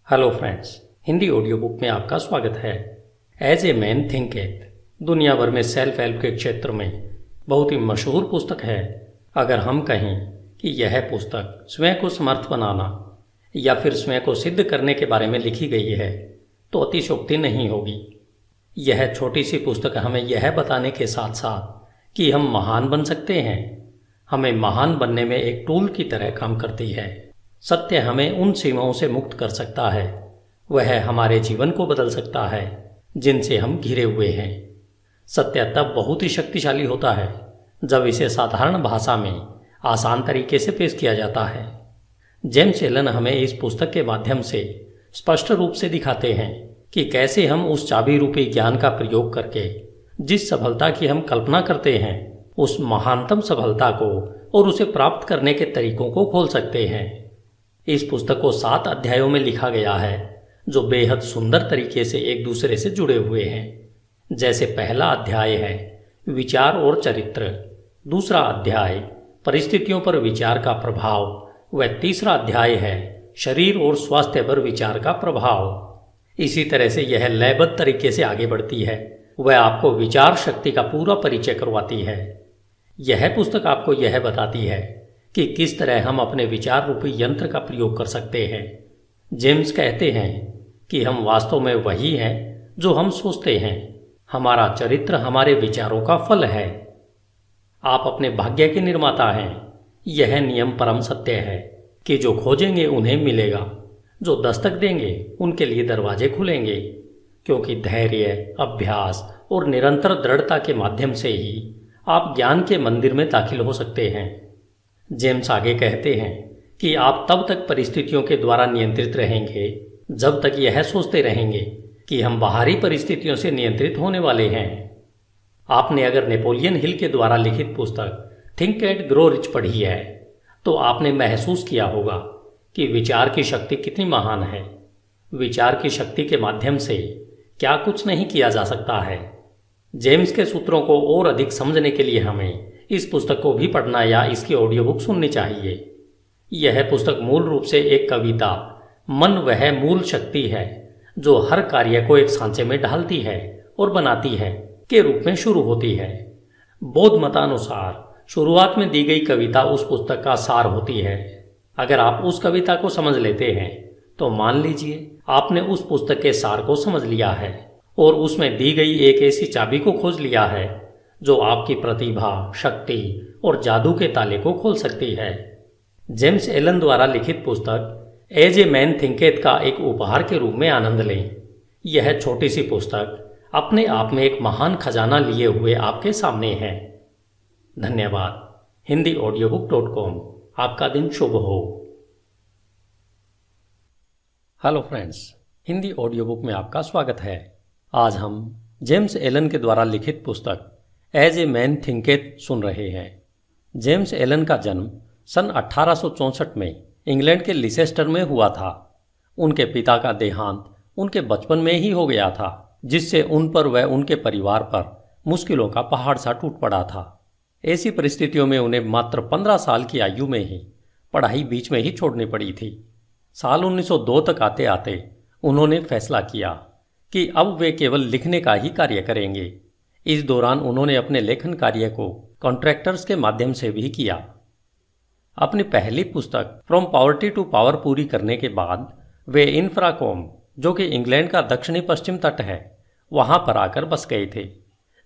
Hello friends, Hindi audio book में आपका स्वागत है। एज ए मैन थिंकेथ दुनिया भर में सेल्फ हेल्प के क्षेत्र में बहुत ही मशहूर पुस्तक है। अगर हम कहें कि यह पुस्तक स्वयं को समर्थ बनाना या फिर स्वयं को सिद्ध करने के बारे में लिखी गई है तो अतिशयोक्ति नहीं होगी। यह छोटी सी पुस्तक हमें यह बताने के साथ साथ कि हम महान बन सकते हैं, हमें महान बनने में एक टूल की तरह काम करती है। सत्य हमें उन सीमाओं से मुक्त कर सकता है, वह हमारे जीवन को बदल सकता है जिनसे हम घिरे हुए हैं। सत्य तब बहुत ही शक्तिशाली होता है जब इसे साधारण भाषा में आसान तरीके से पेश किया जाता है। जेम्स एलन हमें इस पुस्तक के माध्यम से स्पष्ट रूप से दिखाते हैं कि कैसे हम उस चाबी रूपी ज्ञान का प्रयोग करके जिस सफलता की हम कल्पना करते हैं उस महानतम सफलता को और उसे प्राप्त करने के तरीकों को खोल सकते हैं। इस पुस्तक को 7 अध्यायों में लिखा गया है जो बेहद सुंदर तरीके से एक दूसरे से जुड़े हुए हैं। जैसे पहला अध्याय है विचार और चरित्र, दूसरा अध्याय परिस्थितियों पर विचार का प्रभाव व तीसरा अध्याय है शरीर और स्वास्थ्य पर विचार का प्रभाव। इसी तरह से यह लयबद्ध तरीके से आगे बढ़ती है, वह आपको विचार शक्ति का पूरा परिचय करवाती है। यह पुस्तक आपको यह बताती है कि किस तरह हम अपने विचार रूपी यंत्र का प्रयोग कर सकते हैं। जेम्स कहते हैं कि हम वास्तव में वही हैं जो हम सोचते हैं। हमारा चरित्र हमारे विचारों का फल है। आप अपने भाग्य के निर्माता हैं। यह नियम परम सत्य है कि जो खोजेंगे उन्हें मिलेगा, जो दस्तक देंगे उनके लिए दरवाजे खुलेंगे, क्योंकि धैर्य, अभ्यास और निरंतर दृढ़ता के माध्यम से ही आप ज्ञान के मंदिर में दाखिल हो सकते हैं। जेम्स आगे कहते हैं कि आप तब तक परिस्थितियों के द्वारा नियंत्रित रहेंगे जब तक यह सोचते रहेंगे कि हम बाहरी परिस्थितियों से नियंत्रित होने वाले हैं। आपने अगर नेपोलियन हिल के द्वारा लिखित पुस्तक थिंक एंड ग्रो रिच पढ़ी है तो आपने महसूस किया होगा कि विचार की शक्ति कितनी महान है। विचार की शक्ति के माध्यम से क्या कुछ नहीं किया जा सकता है। जेम्स के सूत्रों को और अधिक समझने के लिए हमें इस पुस्तक को भी पढ़ना या इसकी ऑडियो बुक सुननी चाहिए। यह पुस्तक मूल रूप से एक कविता मन वह मूल शक्ति है जो हर कार्य को एक सांचे में ढालती है और बनाती है के रूप में शुरू होती है। बौद्ध मतानुसार शुरुआत में दी गई कविता उस पुस्तक का सार होती है। अगर आप उस कविता को समझ लेते हैं तो मान लीजिए आपने उस पुस्तक के सार को समझ लिया है और उसमें दी गई एक ऐसी चाबी को खोज लिया है जो आपकी प्रतिभा, शक्ति और जादू के ताले को खोल सकती है। जेम्स एलन द्वारा लिखित पुस्तक एज ए मैन थिंकेथ का एक उपहार के रूप में आनंद लें। यह छोटी सी पुस्तक अपने आप में एक महान खजाना लिए हुए आपके सामने है। धन्यवाद। hindiaudiobook.com। आपका दिन शुभ हो। Hello friends, Hindi audio book में आपका स्वागत है। आज हम जेम्स एलन के द्वारा लिखित पुस्तक एज ए मैन थिंकेथ सुन रहे हैं। जेम्स एलन का जन्म सन 1864 में इंग्लैंड के लिसेस्टर में हुआ था। उनके पिता का देहांत उनके बचपन में ही हो गया था, जिससे उन पर व उनके परिवार पर मुश्किलों का पहाड़ सा टूट पड़ा था। ऐसी परिस्थितियों में उन्हें मात्र 15 साल की आयु में ही पढ़ाई बीच में ही छोड़नी पड़ी थी। साल 1902 तक आते आते उन्होंने फैसला किया कि अब वे केवल लिखने का ही कार्य करेंगे। इस दौरान उन्होंने अपने लेखन कार्य को कॉन्ट्रैक्टर्स के माध्यम से भी किया। अपनी पहली पुस्तक फ्रॉम पॉवर्टी टू पावर पूरी करने के बाद वे इंफ्राकॉम, जो कि इंग्लैंड का दक्षिणी पश्चिम तट है, वहां पर आकर बस गए थे।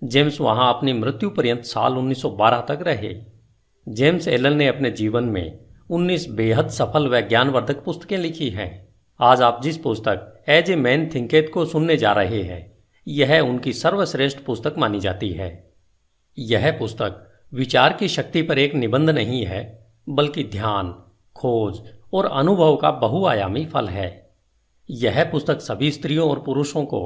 जेम्स वहां अपनी मृत्यु पर्यंत साल 1912 तक रहे। जेम्स एलन ने अपने जीवन में 19 बेहद सफल व ज्ञानवर्धक पुस्तकें लिखी हैं। आज आप जिस पुस्तक एज ए मैन थिंकेथ को सुनने जा रहे हैं यह उनकी सर्वश्रेष्ठ पुस्तक मानी जाती है। यह पुस्तक विचार की शक्ति पर एक निबंध नहीं है, बल्कि ध्यान, खोज और अनुभव का बहुआयामी फल है। यह पुस्तक सभी स्त्रियों और पुरुषों को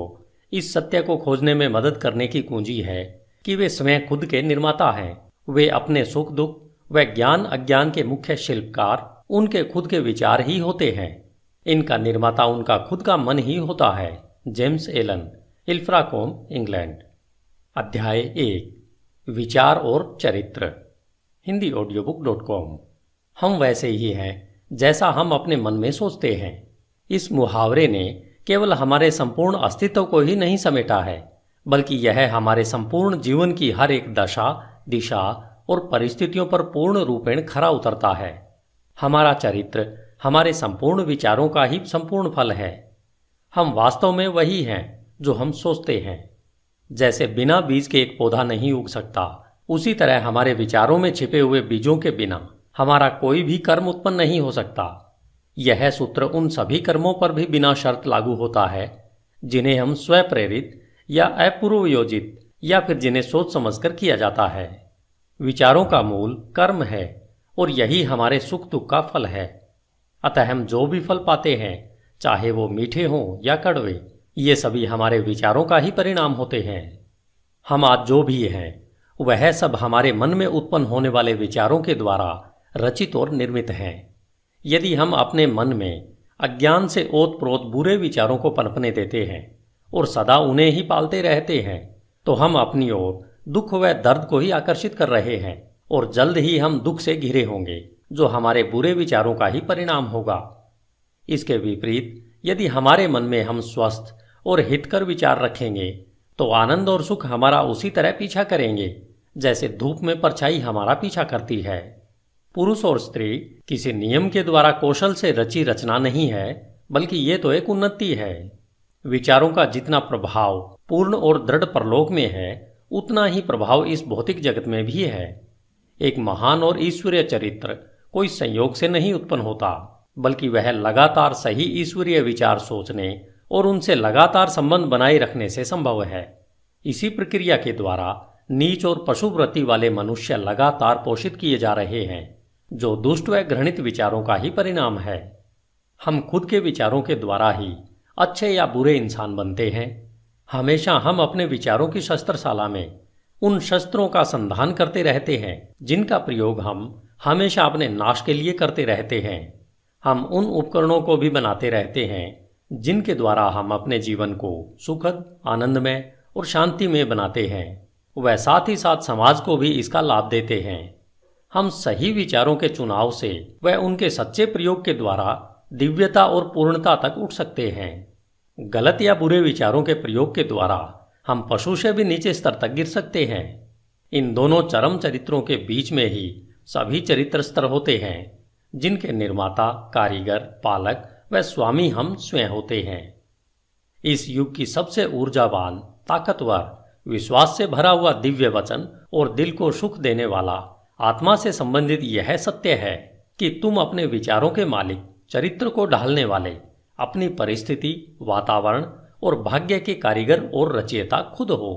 इस सत्य को खोजने में मदद करने की कुंजी है कि वे स्वयं खुद के निर्माता हैं। वे अपने सुख दुख व ज्ञान अज्ञान के मुख्य शिल्पकार उनके खुद के विचार ही होते हैं। इनका निर्माता उनका खुद का मन ही होता है। James Allen, Ilfracombe, England. अध्याय 1 विचार और चरित्र, hindiaudiobook.com। हम वैसे ही हैं जैसा हम अपने मन में सोचते हैं। इस मुहावरे ने केवल हमारे संपूर्ण अस्तित्व को ही नहीं समेटा है, बल्कि यह हमारे संपूर्ण जीवन की हर एक दशा, दिशा और परिस्थितियों पर पूर्ण रूपेण खरा उतरता है। हमारा चरित्र हमारे संपूर्ण विचारों का ही संपूर्ण फल है। हम वास्तव में वही हैं जो हम सोचते हैं। जैसे बिना बीज के एक पौधा नहीं उग सकता, उसी तरह हमारे विचारों में छिपे हुए बीजों के बिना हमारा कोई भी कर्म उत्पन्न नहीं हो सकता। यह सूत्र उन सभी कर्मों पर भी बिना शर्त लागू होता है जिन्हें हम स्वप्रेरित या अपूर्वयोजित या फिर जिन्हें सोच समझकर किया जाता है। विचारों का मूल कर्म है और यही हमारे सुख दुख का फल है। अतः हम जो भी फल पाते हैं, चाहे वो मीठे हों या कड़वे, ये सभी हमारे विचारों का ही परिणाम होते हैं। हम आज जो भी हैं वह सब हमारे मन में उत्पन्न होने वाले विचारों के द्वारा रचित और निर्मित हैं। यदि हम अपने मन में अज्ञान से ओत प्रोत बुरे विचारों को पनपने देते हैं और सदा उन्हें ही पालते रहते हैं, तो हम अपनी ओर दुख व दर्द को ही आकर्षित कर रहे हैं और जल्द ही हम दुख से घिरे होंगे, जो हमारे बुरे विचारों का ही परिणाम होगा। इसके विपरीत यदि हमारे मन में हम स्वस्थ और हितकर विचार रखेंगे, तो आनंद और सुख हमारा उसी तरह पीछा करेंगे जैसे धूप में परछाई हमारा पीछा करती है। पुरुष और स्त्री किसी नियम के द्वारा कौशल से रची रचना नहीं है, बल्कि ये तो एक उन्नति है। विचारों का जितना प्रभाव पूर्ण और दृढ़ परलोक में है, उतना ही प्रभाव इस भौतिक जगत में भी है। एक महान और ईश्वरीय चरित्र कोई संयोग से नहीं उत्पन्न होता, बल्कि वह लगातार सही ईश्वरीय विचार सोचने और उनसे लगातार संबंध बनाए रखने से संभव है। इसी प्रक्रिया के द्वारा नीच और पशुवृत्ति वाले मनुष्य लगातार पोषित किए जा रहे हैं, जो दुष्ट व घृणित विचारों का ही परिणाम है। हम खुद के विचारों के द्वारा ही अच्छे या बुरे इंसान बनते हैं। हमेशा हम अपने विचारों की शस्त्रशाला में उन शस्त्रों का संधान करते रहते हैं जिनका प्रयोग हम हमेशा अपने नाश के लिए करते रहते हैं। हम उन उपकरणों को भी बनाते रहते हैं जिनके द्वारा हम अपने जीवन को सुखद, आनंदमय और शांतिमय बनाते हैं। वह साथ ही साथ समाज को भी इसका लाभ देते हैं। हम सही विचारों के चुनाव से व उनके सच्चे प्रयोग के द्वारा दिव्यता और पूर्णता तक उठ सकते हैं। गलत या बुरे विचारों के प्रयोग के द्वारा हम पशु से भी नीचे स्तर तक गिर सकते हैं। इन दोनों चरम चरित्रों के बीच में ही सभी चरित्र स्तर होते हैं, जिनके निर्माता, कारीगर, पालक व स्वामी हम स्वयं होते हैं। इस युग की सबसे ऊर्जावान, ताकतवर, विश्वास से भरा हुआ दिव्य वचन और दिल को सुख देने वाला आत्मा से संबंधित यह सत्य है कि तुम अपने विचारों के मालिक, चरित्र को ढालने वाले, अपनी परिस्थिति, वातावरण और भाग्य के कारीगर और रचयिता खुद हो।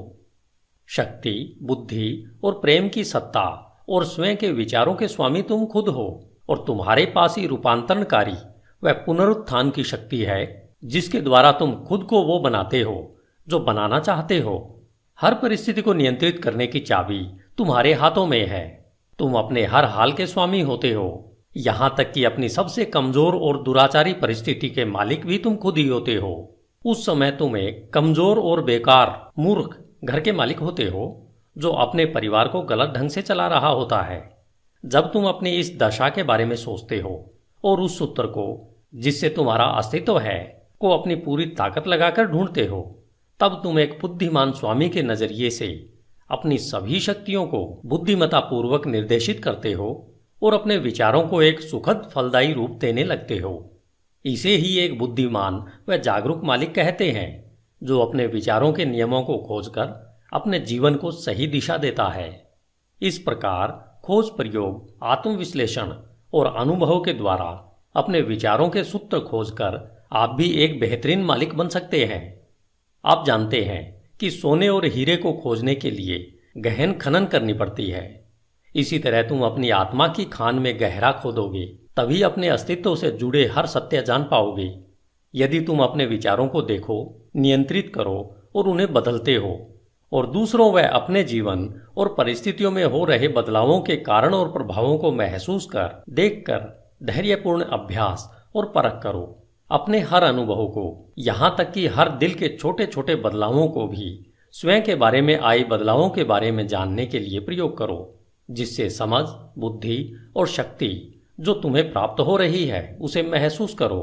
शक्ति, बुद्धि और प्रेम की सत्ता और स्वयं के विचारों के स्वामी तुम खुद हो और तुम्हारे पास ही रूपांतरणकारी व पुनरुत्थान की शक्ति है, जिसके द्वारा तुम खुद को वो बनाते हो जो बनाना चाहते हो। हर परिस्थिति को नियंत्रित करने की चाबी तुम्हारे हाथों में है। तुम अपने हर हाल के स्वामी होते हो, यहां तक कि अपनी सबसे कमजोर और दुराचारी परिस्थिति के मालिक भी तुम खुद ही होते हो। उस समय तुम एक कमजोर और बेकार, मूर्ख घर के मालिक होते हो जो अपने परिवार को गलत ढंग से चला रहा होता है। जब तुम अपनी इस दशा के बारे में सोचते हो और उस सूत्र को जिससे तुम्हारा अस्तित्व है को अपनी पूरी ताकत लगाकर ढूंढते हो, तब तुम एक बुद्धिमान स्वामी के नजरिए से अपनी सभी शक्तियों को बुद्धिमत्ता पूर्वक निर्देशित करते हो और अपने विचारों को एक सुखद, फलदायी रूप देने लगते हो। इसे ही एक बुद्धिमान व जागरूक मालिक कहते हैं, जो अपने विचारों के नियमों को खोजकर अपने जीवन को सही दिशा देता है। इस प्रकार खोज, प्रयोग, आत्मविश्लेषण और अनुभव के द्वारा अपने विचारों के सूत्र खोजकर आप भी एक बेहतरीन मालिक बन सकते हैं। आप जानते हैं कि सोने और हीरे को खोजने के लिए गहन खनन करनी पड़ती है। इसी तरह तुम अपनी आत्मा की खान में गहरा खोदोगे, तभी अपने अस्तित्व से जुड़े हर सत्य जान पाओगे। यदि तुम अपने विचारों को देखो, नियंत्रित करो और उन्हें बदलते हो और दूसरों व अपने जीवन और परिस्थितियों में हो रहे बदलावों के कारण और प्रभावों को महसूस कर, देखकर धैर्यपूर्ण अभ्यास और परख करो। अपने हर अनुभव को, यहाँ तक कि हर दिल के छोटे छोटे बदलावों को भी स्वयं के बारे में आए बदलावों के बारे में जानने के लिए प्रयोग करो, जिससे समझ, बुद्धि और शक्ति जो तुम्हें प्राप्त हो रही है उसे महसूस करो।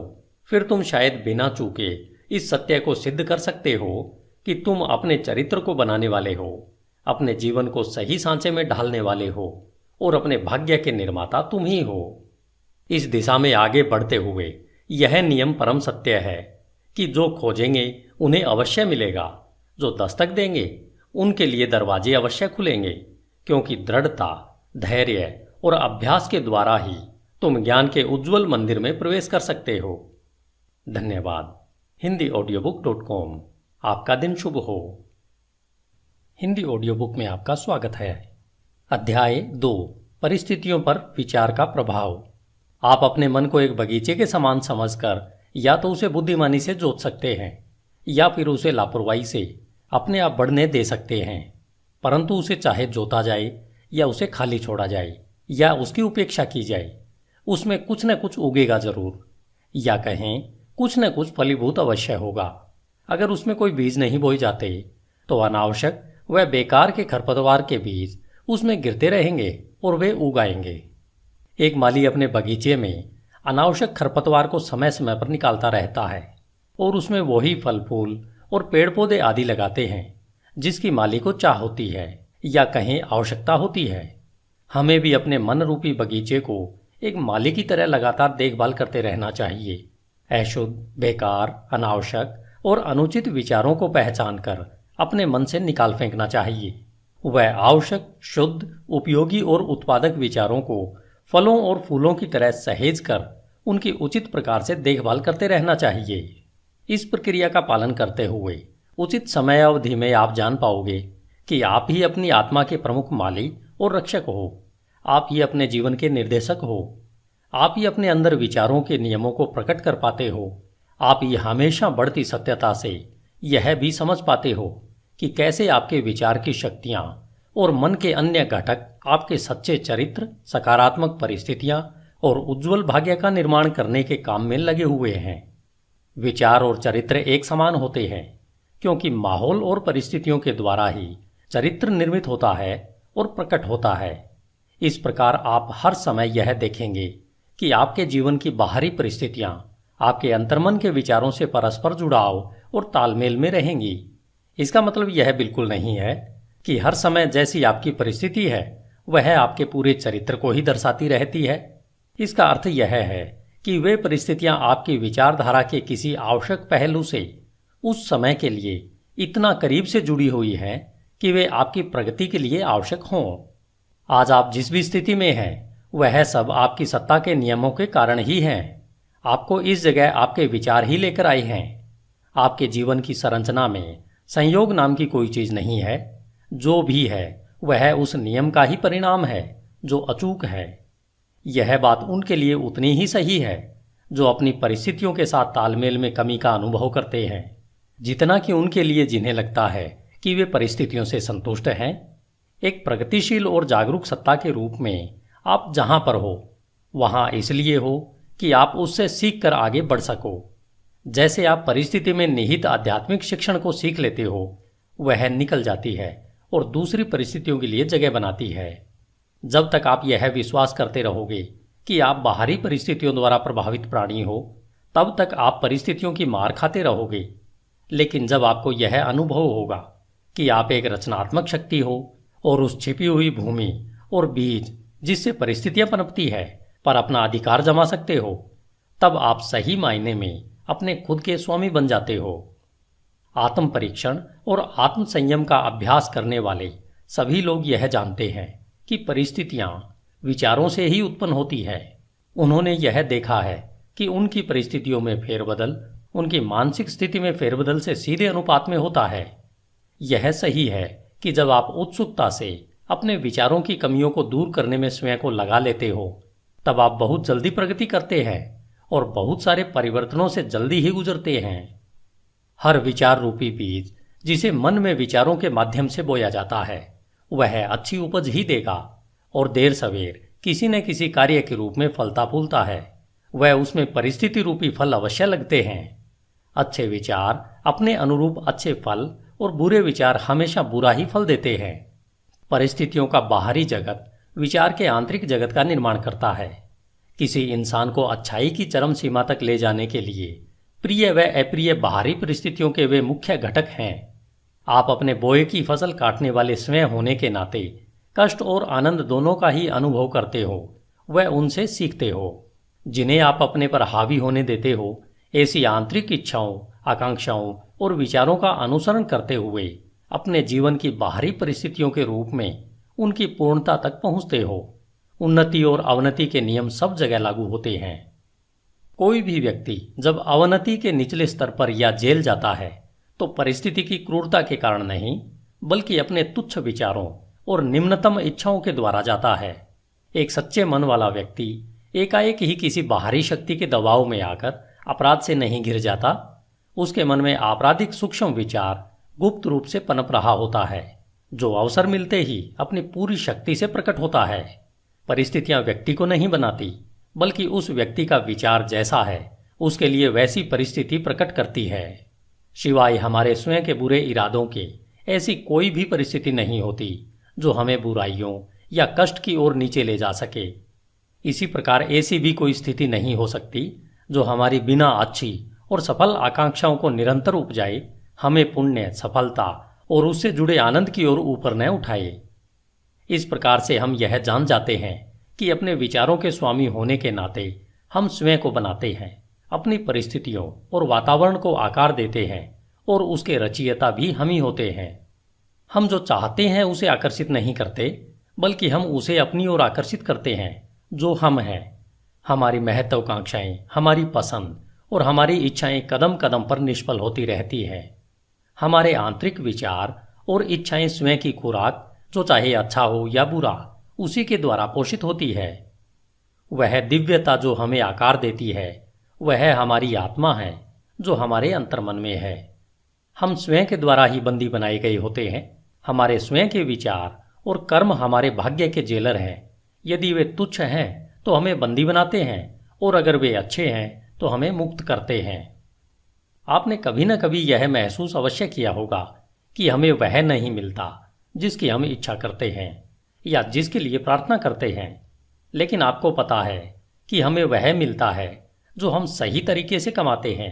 फिर तुम शायद बिना चूके इस सत्य को सिद्ध कर सकते हो कि तुम अपने चरित्र को बनाने वाले हो, अपने जीवन को सही सांचे में ढालने वाले हो और अपने भाग्य के निर्माता तुम ही हो। इस दिशा में आगे बढ़ते हुए यह नियम परम सत्य है कि जो खोजेंगे उन्हें अवश्य मिलेगा, जो दस्तक देंगे उनके लिए दरवाजे अवश्य खुलेंगे, क्योंकि दृढ़ता, धैर्य और अभ्यास के द्वारा ही तुम ज्ञान के उज्जवल मंदिर में प्रवेश कर सकते हो। धन्यवाद। HindiAudiobook.com। आपका दिन शुभ हो। हिंदी ऑडियो बुक में आपका स्वागत है। अध्याय 2, परिस्थितियों पर विचार का प्रभाव। आप अपने मन को एक बगीचे के समान समझकर या तो उसे बुद्धिमानी से जोत सकते हैं या फिर उसे लापरवाही से अपने आप बढ़ने दे सकते हैं, परंतु उसे चाहे जोता जाए या उसे खाली छोड़ा जाए या उसकी उपेक्षा की जाए, उसमें कुछ न कुछ उगेगा जरूर, या कहें कुछ न कुछ फलीभूत अवश्य होगा। अगर उसमें कोई बीज नहीं बोए जाते तो अनावश्यक व बेकार के खरपतवार के बीज उसमें गिरते रहेंगे और वे उग आएंगे। एक माली अपने बगीचे में अनावश्यक खरपतवार को समय समय पर निकालता रहता है और उसमें वही फल फूल और पेड़ पौधे आदि लगाते हैं जिसकी माली को चाह होती है या कहें आवश्यकता होती है। हमें भी अपने मन रूपी बगीचे को एक माली की तरह लगातार देखभाल करते रहना चाहिए। अशुद्ध, बेकार, अनावश्यक और अनुचित विचारों को पहचान कर अपने मन से निकाल फेंकना चाहिए। वह आवश्यक, शुद्ध, उपयोगी और उत्पादक विचारों को फलों और फूलों की तरह सहेज कर उनकी उचित प्रकार से देखभाल करते रहना चाहिए। इस प्रक्रिया का पालन करते हुए उचित समय अवधि में आप जान पाओगे कि आप ही अपनी आत्मा के प्रमुख माली और रक्षक हो। आप ही अपने जीवन के निर्देशक हो। आप ही अपने अंदर विचारों के नियमों को प्रकट कर पाते हो। आप ही हमेशा बढ़ती सत्यता से यह भी समझ पाते हो कि कैसे आपके विचार की शक्तियां और मन के अन्य घटक आपके सच्चे चरित्र, सकारात्मक परिस्थितियां और उज्जवल भाग्य का निर्माण करने के काम में लगे हुए हैं। विचार और चरित्र एक समान होते हैं क्योंकि माहौल और परिस्थितियों के द्वारा ही चरित्र निर्मित होता है और प्रकट होता है। इस प्रकार आप हर समय यह देखेंगे कि आपके जीवन की बाहरी परिस्थितियां आपके अंतर्मन के विचारों से परस्पर जुड़ाव और तालमेल में रहेंगी। इसका मतलब यह बिल्कुल नहीं है कि हर समय जैसी आपकी परिस्थिति है वह आपके पूरे चरित्र को ही दर्शाती रहती है। इसका अर्थ यह है कि वे परिस्थितियां आपकी विचारधारा के किसी आवश्यक पहलू से उस समय के लिए इतना करीब से जुड़ी हुई हैं कि वे आपकी प्रगति के लिए आवश्यक हों। आज आप जिस भी स्थिति में हैं वह सब आपकी सत्ता के नियमों के कारण ही हैं। आपको इस जगह आपके विचार ही लेकर आए हैं। आपके जीवन की संरचना में संयोग नाम की कोई चीज नहीं है। जो भी है वह उस नियम का ही परिणाम है जो अचूक है। यह बात उनके लिए उतनी ही सही है जो अपनी परिस्थितियों के साथ तालमेल में कमी का अनुभव करते हैं, जितना कि उनके लिए जिन्हें लगता है कि वे परिस्थितियों से संतुष्ट हैं। एक प्रगतिशील और जागरूक सत्ता के रूप में आप जहां पर हो वहां इसलिए हो कि आप उससे सीख कर आगे बढ़ सको। जैसे आप परिस्थिति में निहित आध्यात्मिक शिक्षण को सीख लेते हो, वह निकल जाती है और दूसरी परिस्थितियों के लिए जगह बनाती है। जब तक आप यह विश्वास करते रहोगे कि आप बाहरी परिस्थितियों द्वारा प्रभावित प्राणी हो, तब तक आप परिस्थितियों की मार खाते रहोगे। लेकिन जब आपको यह अनुभव होगा कि आप एक रचनात्मक शक्ति हो और उस छिपी हुई भूमि और बीज जिससे परिस्थितियां पनपती है पर अपना अधिकार जमा सकते हो, तब आप सही मायने में अपने खुद के स्वामी बन जाते हो। आत्म परीक्षण और आत्म संयम का अभ्यास करने वाले सभी लोग यह जानते हैं कि परिस्थितियां विचारों से ही उत्पन्न होती है। उन्होंने यह देखा है कि उनकी परिस्थितियों में फेरबदल उनकी मानसिक स्थिति में फेरबदल से सीधे अनुपात में होता है। यह सही है कि जब आप उत्सुकता से अपने विचारों की कमियों को दूर करने में स्वयं को लगा लेते हो, तब आप बहुत जल्दी प्रगति करते हैं और बहुत सारे परिवर्तनों से जल्दी ही गुजरते हैं। हर विचार रूपी बीज जिसे मन में विचारों के माध्यम से बोया जाता है वह अच्छी उपज ही देगा और देर सवेर किसी न किसी कार्य के रूप में फलता फूलता है। वह उसमें परिस्थिति रूपी फल अवश्य लगते हैं। अच्छे विचार अपने अनुरूप अच्छे फल और बुरे विचार हमेशा बुरा ही फल देते हैं। परिस्थितियों का बाहरी जगत विचार के आंतरिक जगत का निर्माण करता है। किसी इंसान को अच्छाई की चरम सीमा तक ले जाने के लिए प्रिय व अप्रिय बाहरी परिस्थितियों के वे मुख्य घटक हैं। आप अपने बोए की फसल काटने वाले स्वयं होने के नाते कष्ट और आनंद दोनों का ही अनुभव करते हो व उनसे सीखते हो। जिन्हें आप अपने पर हावी होने देते हो, ऐसी आंतरिक इच्छाओं, आकांक्षाओं और विचारों का अनुसरण करते हुए अपने जीवन की बाहरी परिस्थितियों के रूप में उनकी पूर्णता तक पहुंचते हो। उन्नति और अवनति के नियम सब जगह लागू होते हैं। कोई भी व्यक्ति जब अवनति के निचले स्तर पर या जेल जाता है तो परिस्थिति की क्रूरता के कारण नहीं, बल्कि अपने तुच्छ विचारों और निम्नतम इच्छाओं के द्वारा जाता है। एक सच्चे मन वाला व्यक्ति एकाएक ही किसी बाहरी शक्ति के दबाव में आकर अपराध से नहीं घिर जाता। उसके मन में आपराधिक सूक्ष्म विचार गुप्त रूप से पनप रहा होता है, जो अवसर मिलते ही अपनी पूरी शक्ति से प्रकट होता है। परिस्थितियां व्यक्ति को नहीं बनाती, बल्कि उस व्यक्ति का विचार जैसा है उसके लिए वैसी परिस्थिति प्रकट करती है। सिवाय हमारे स्वयं के बुरे इरादों के ऐसी कोई भी परिस्थिति नहीं होती जो हमें बुराइयों या कष्ट की ओर नीचे ले जा सके। इसी प्रकार ऐसी भी कोई स्थिति नहीं हो सकती जो हमारी बिना अच्छी और सफल आकांक्षाओं को निरंतर उपजाए, हमें पुण्य, सफलता और उससे जुड़े आनंद की ओर ऊपर न उठाए। इस प्रकार से हम यह जान जाते हैं कि अपने विचारों के स्वामी होने के नाते हम स्वयं को बनाते हैं, अपनी परिस्थितियों और वातावरण को आकार देते हैं और उसके रचयिता भी हम ही होते हैं। हम जो चाहते हैं उसे आकर्षित नहीं करते, बल्कि हम उसे अपनी ओर आकर्षित करते हैं जो हम हैं। हमारी महत्वाकांक्षाएं, हमारी पसंद और हमारी इच्छाएं कदम कदम पर निष्फल होती रहती हैं। हमारे आंतरिक विचार और इच्छाएं स्वयं की खुराक, जो चाहे अच्छा हो या बुरा, उसी के द्वारा पोषित होती है। वह दिव्यता जो हमें आकार देती है, वह हमारी आत्मा है जो हमारे अंतर्मन में है। हम स्वयं के द्वारा ही बंदी बनाए गए होते हैं। हमारे स्वयं के विचार और कर्म हमारे भाग्य के जेलर हैं। यदि वे तुच्छ हैं तो हमें बंदी बनाते हैं, और अगर वे अच्छे हैं तो हमें मुक्त करते हैं। आपने कभी न कभी यह महसूस अवश्य किया होगा कि हमें वह नहीं मिलता जिसकी हम इच्छा करते हैं या जिसके लिए प्रार्थना करते हैं, लेकिन आपको पता है कि हमें वह मिलता है जो हम सही तरीके से कमाते हैं,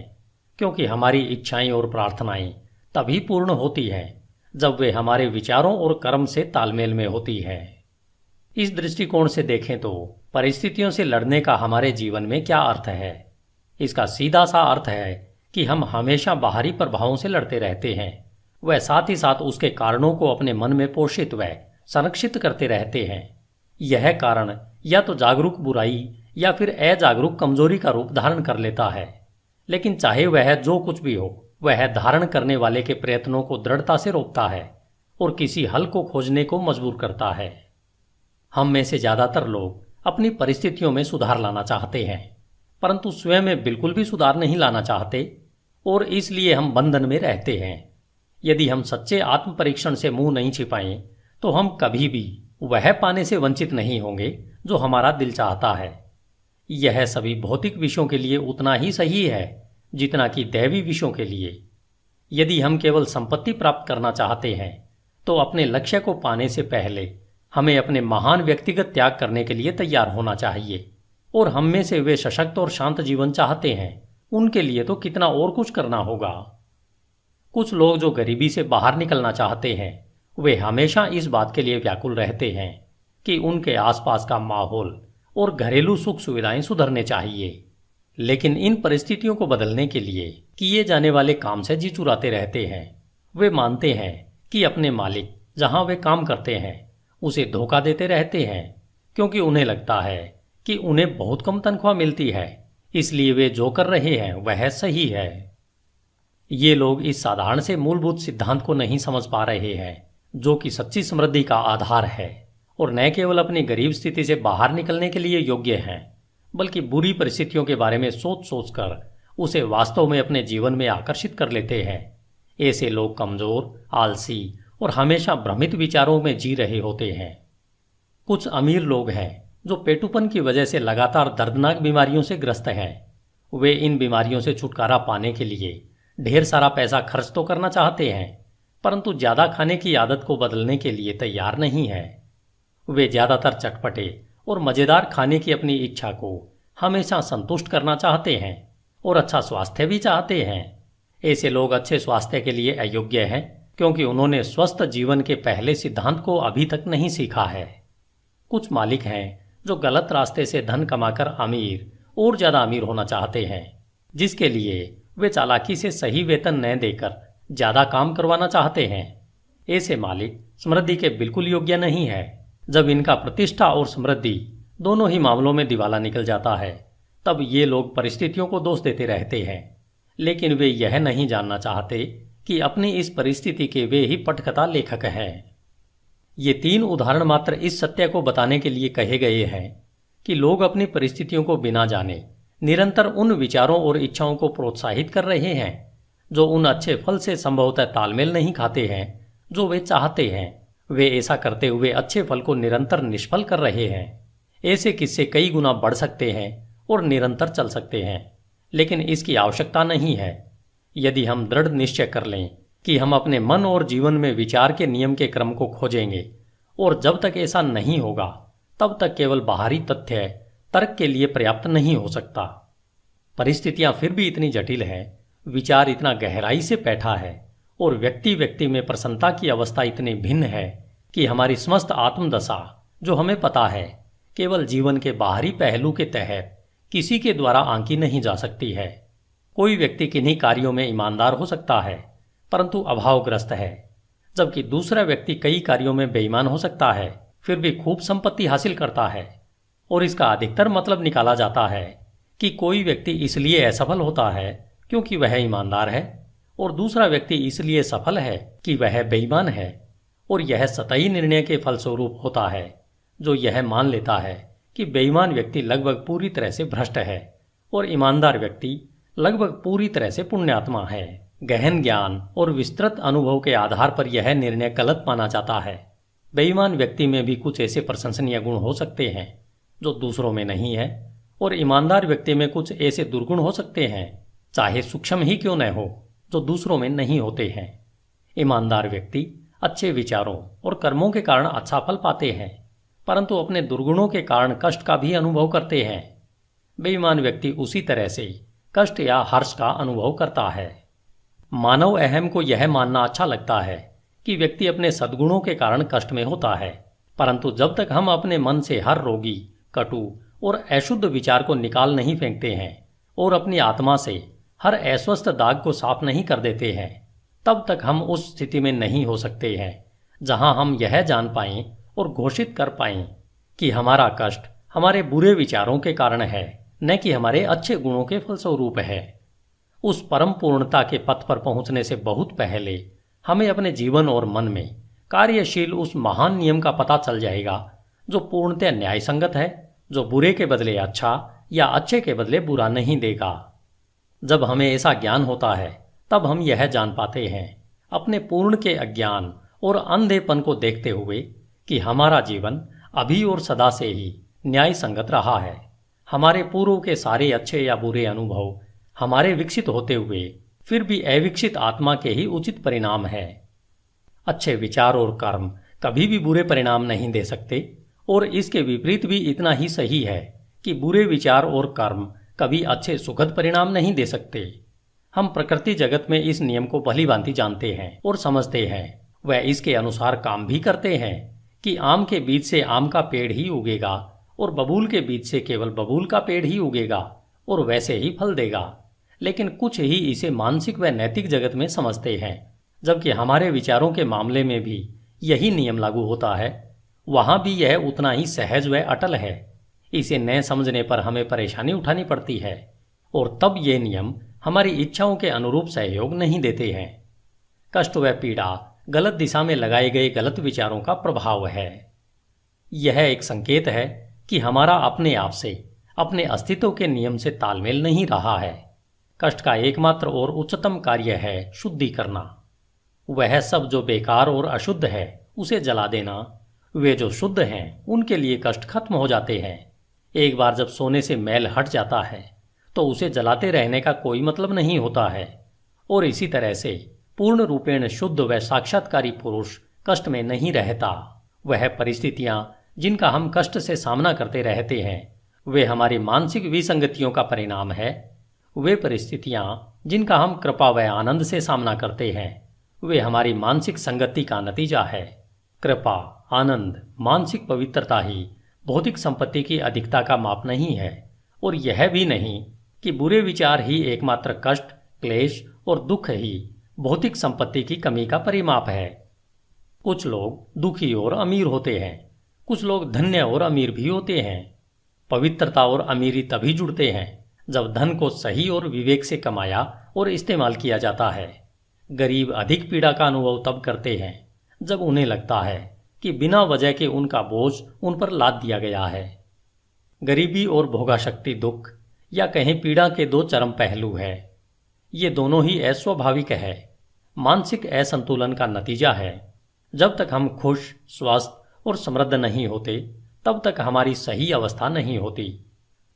क्योंकि हमारी इच्छाएं और प्रार्थनाएं तभी पूर्ण होती हैं जब वे हमारे विचारों और कर्म से तालमेल में होती हैं। इस दृष्टिकोण से देखें तो परिस्थितियों से लड़ने का हमारे जीवन में क्या अर्थ है? इसका सीधा सा अर्थ है कि हम हमेशा बाहरी प्रभावों से लड़ते रहते हैं, वह साथ ही साथ उसके कारणों को अपने मन में पोषित व संरक्षित करते रहते हैं। यह कारण या तो जागरूक बुराई या फिर अजागरूक कमजोरी का रूप धारण कर लेता है, लेकिन चाहे वह जो कुछ भी हो, वह धारण करने वाले के प्रयत्नों को दृढ़ता से रोकता है और किसी हल को खोजने को मजबूर करता है। हम में से ज्यादातर लोग अपनी परिस्थितियों में सुधार लाना चाहते हैं, परंतु स्वयं में बिल्कुल भी सुधार नहीं लाना चाहते, और इसलिए हम बंधन में रहते हैं। यदि हम सच्चे आत्म परीक्षण से मुंह नहीं छिपाएं तो हम कभी भी वह पाने से वंचित नहीं होंगे जो हमारा दिल चाहता है। यह सभी भौतिक विषयों के लिए उतना ही सही है जितना कि दैवी विषयों के लिए। यदि हम केवल संपत्ति प्राप्त करना चाहते हैं तो अपने लक्ष्य को पाने से पहले हमें अपने महान व्यक्तिगत त्याग करने के लिए तैयार होना चाहिए, और हम में से वे सशक्त और शांत जीवन चाहते हैं, उनके लिए तो कितना और कुछ करना होगा। कुछ लोग जो गरीबी से बाहर निकलना चाहते हैं, वे हमेशा इस बात के लिए व्याकुल रहते हैं कि उनके आसपास का माहौल और घरेलू सुख सुविधाएं सुधरने चाहिए, लेकिन इन परिस्थितियों को बदलने के लिए किए जाने वाले काम से जी चुराते रहते हैं। वे मानते हैं कि अपने मालिक जहां वे काम करते हैं उसे धोखा देते रहते हैं, क्योंकि उन्हें लगता है कि उन्हें बहुत कम तनख्वाह मिलती है, इसलिए वे जो कर रहे हैं वह सही है। ये लोग इस साधारण से मूलभूत सिद्धांत को नहीं समझ पा रहे हैं जो कि सच्ची समृद्धि का आधार है, और न केवल अपनी गरीब स्थिति से बाहर निकलने के लिए योग्य हैं, बल्कि बुरी परिस्थितियों के बारे में सोच सोचकर उसे वास्तव में अपने जीवन में आकर्षित कर लेते हैं। ऐसे लोग कमजोर, आलसी और हमेशा भ्रमित विचारों में जी रहे होते हैं। कुछ अमीर लोग हैं जो पेटुपन की वजह से लगातार दर्दनाक बीमारियों से ग्रस्त हैं। वे इन बीमारियों से छुटकारा पाने के लिए ढेर सारा पैसा खर्च तो करना चाहते हैं, परंतु ज्यादा खाने की आदत को बदलने के लिए तैयार नहीं है। वे ज्यादातर चटपटे और मजेदार खाने की अपनी इच्छा को हमेशा संतुष्ट करना चाहते हैं और अच्छा स्वास्थ्य भी चाहते हैं। ऐसे लोग अच्छे स्वास्थ्य के लिए अयोग्य हैं क्योंकि उन्होंने स्वस्थ जीवन के पहले सिद्धांत को अभी तक नहीं सीखा है। कुछ मालिक हैं जो गलत रास्ते से धन कमाकर अमीर और ज्यादा अमीर होना चाहते हैं, जिसके लिए वे चालाकी से सही वेतन न देकर ज्यादा काम करवाना चाहते हैं। ऐसे मालिक समृद्धि के बिल्कुल योग्य नहीं है। जब इनका प्रतिष्ठा और समृद्धि दोनों ही मामलों में दिवाला निकल जाता है, तब ये लोग परिस्थितियों को दोष देते रहते हैं, लेकिन वे यह नहीं जानना चाहते कि अपनी इस परिस्थिति के वे ही पटकथा लेखक हैं। ये 3 उदाहरण मात्र इस सत्य को बताने के लिए कहे गए हैं कि लोग अपनी परिस्थितियों को बिना जाने निरंतर उन विचारों और इच्छाओं को प्रोत्साहित कर रहे हैं जो उन अच्छे फल से संभवतः तालमेल नहीं खाते हैं जो वे चाहते हैं। वे ऐसा करते हुए अच्छे फल को निरंतर निष्फल कर रहे हैं। ऐसे किस्से कई गुना बढ़ सकते हैं और निरंतर चल सकते हैं, लेकिन इसकी आवश्यकता नहीं है। यदि हम दृढ़ निश्चय कर लें कि हम अपने मन और जीवन में विचार के नियम के क्रम को खोजेंगे, और जब तक ऐसा नहीं होगा तब तक केवल बाहरी तथ्य तर्क के लिए पर्याप्त नहीं हो सकता। परिस्थितियां फिर भी इतनी जटिल है, विचार इतना गहराई से बैठा है और व्यक्ति व्यक्ति में प्रसन्नता की अवस्था इतनी भिन्न है कि हमारी समस्त आत्मदशा, जो हमें पता है, केवल जीवन के बाहरी पहलू के तहत किसी के द्वारा आंकी नहीं जा सकती है। कोई व्यक्ति किन्हीं कार्यों में ईमानदार हो सकता है परंतु अभावग्रस्त है, जबकि दूसरा व्यक्ति कई कार्यों में बेईमान हो सकता है फिर भी खूब संपत्ति हासिल करता है। और इसका अधिकतर मतलब निकाला जाता है कि कोई व्यक्ति इसलिए असफल होता है क्योंकि वह ईमानदार है और दूसरा व्यक्ति इसलिए सफल है कि वह बेईमान है। और यह सतही निर्णय के फलस्वरूप होता है, जो यह मान लेता है कि बेईमान व्यक्ति लगभग पूरी तरह से भ्रष्ट है और ईमानदार व्यक्ति लगभग पूरी तरह से पुण्यात्मा है। गहन ज्ञान और विस्तृत अनुभव के आधार पर यह निर्णय गलत माना जाता है। बेईमान व्यक्ति में भी कुछ ऐसे प्रशंसनीय गुण हो सकते हैं जो दूसरों में नहीं है, और ईमानदार व्यक्ति में कुछ ऐसे दुर्गुण हो सकते हैं, चाहे सूक्ष्म ही क्यों न हो, जो दूसरों में नहीं होते हैं। ईमानदार व्यक्ति अच्छे विचारों और कर्मों के कारण अच्छा फल पाते हैं, परंतु अपने दुर्गुणों के कारण कष्ट का भी अनुभव करते हैं। बेईमान व्यक्ति उसी तरह से कष्ट या हर्ष का अनुभव करता है। मानव अहम को यह मानना अच्छा लगता है कि व्यक्ति अपने सद्गुणों के कारण कष्ट में होता है, परंतु जब तक हम अपने मन से हर रोगी, कटु और अशुद्ध विचार को निकाल नहीं फेंकते हैं और अपनी आत्मा से हर अस्वस्थ दाग को साफ नहीं कर देते हैं, तब तक हम उस स्थिति में नहीं हो सकते हैं जहां हम यह जान पाएं और घोषित कर पाएं कि हमारा कष्ट हमारे बुरे विचारों के कारण है, न कि हमारे अच्छे गुणों के फलस्वरूप है। उस परम पूर्णता के पथ पर पहुंचने से बहुत पहले हमें अपने जीवन और मन में कार्यशील उस महान नियम का पता चल जाएगा जो पूर्णतः न्याय संगत है, जो बुरे के बदले अच्छा या अच्छे के बदले बुरा नहीं देगा। जब हमें ऐसा ज्ञान होता है तब हम यह जान पाते हैं अपने पूर्ण के अज्ञान और अंधेपन को देखते हुए कि हमारा जीवन अभी और सदा से ही न्याय संगत रहा है। हमारे पूर्व के सारे अच्छे या बुरे अनुभव हमारे विकसित होते हुए फिर भी अविकसित आत्मा के ही उचित परिणाम है। अच्छे विचार और कर्म कभी भी बुरे परिणाम नहीं दे सकते, और इसके विपरीत भी इतना ही सही है कि बुरे विचार और कर्म कभी अच्छे सुखद परिणाम नहीं दे सकते। हम प्रकृति जगत में इस नियम को भलीभांति जानते हैं और समझते हैं। वह इसके अनुसार काम भी करते हैं कि आम के बीज से आम का पेड़ ही उगेगा और बबूल के बीज से केवल बबूल का पेड़ ही उगेगा और वैसे ही फल देगा। लेकिन कुछ ही इसे मानसिक व नैतिक जगत में समझते हैं, जबकि हमारे विचारों के मामले में भी यही नियम लागू होता है। वहां भी यह उतना ही सहज व अटल है। इसे न समझने पर हमें परेशानी उठानी पड़ती है, और तब ये नियम हमारी इच्छाओं के अनुरूप सहयोग नहीं देते हैं। कष्ट व पीड़ा गलत दिशा में लगाए गए गलत विचारों का प्रभाव है। यह एक संकेत है कि हमारा अपने आप से, अपने अस्तित्व के नियम से तालमेल नहीं रहा है। कष्ट का एकमात्र और उच्चतम कार्य है शुद्धि करना। वह सब जो बेकार और अशुद्ध है उसे जला देना। वे जो शुद्ध हैं उनके लिए कष्ट खत्म हो जाते हैं। एक बार जब सोने से मैल हट जाता है तो उसे जलाते रहने का कोई मतलब नहीं होता है। और इसी तरह से पूर्ण रूपेण शुद्ध व साक्षात्कारी पुरुष कष्ट में नहीं रहता। वह परिस्थितियां जिनका हम कष्ट से सामना करते रहते हैं वे हमारी मानसिक विसंगतियों का परिणाम है। वे परिस्थितियां जिनका हम कृपा व आनंद से सामना करते हैं, वे हमारी मानसिक संगति का नतीजा है। कृपा, आनंद, मानसिक पवित्रता ही भौतिक संपत्ति की अधिकता का माप नहीं है, और यह भी नहीं कि बुरे विचार ही एकमात्र कष्ट, क्लेश और दुख ही भौतिक संपत्ति की कमी का परिमाप है। कुछ लोग दुखी और अमीर होते हैं, कुछ लोग धन्य और अमीर भी होते हैं। पवित्रता और अमीरी तभी जुड़ते हैं जब धन को सही और विवेक से कमाया और इस्तेमाल किया जाता है। गरीब अधिक पीड़ा का अनुभव तब करते हैं जब उन्हें लगता है कि बिना वजह के उनका बोझ उन पर लाद दिया गया है। गरीबी और भोगाशक्ति दुख या कहीं पीड़ा के दो चरम पहलू है। ये दोनों ही अस्वाभाविक है, मानसिक असंतुलन का नतीजा है। जब तक हम खुश, स्वस्थ और समृद्ध नहीं होते, तब तक हमारी सही अवस्था नहीं होती।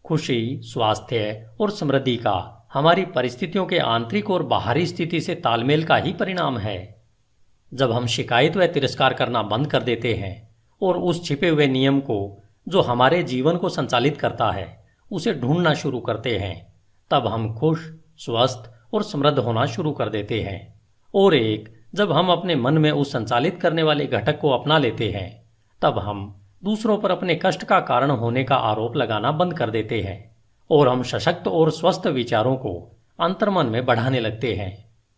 खुशी, स्वास्थ्य और समृद्धि का हमारी परिस्थितियों के आंतरिक और बाहरी स्थिति से तालमेल का ही परिणाम है। जब हम शिकायत व तिरस्कार करना बंद कर देते हैं और उस छिपे हुए नियम को जो हमारे जीवन को संचालित करता है उसे ढूंढना शुरू करते हैं, तब हम खुश, स्वस्थ और समृद्ध होना शुरू कर देते हैं। और जब हम अपने मन में उस संचालित करने वाले घटक को अपना लेते हैं, तब हम दूसरों पर अपने कष्ट का कारण होने का आरोप लगाना बंद कर देते हैं और हम सशक्त और स्वस्थ विचारों को अंतर्मन में बढ़ाने लगते हैं।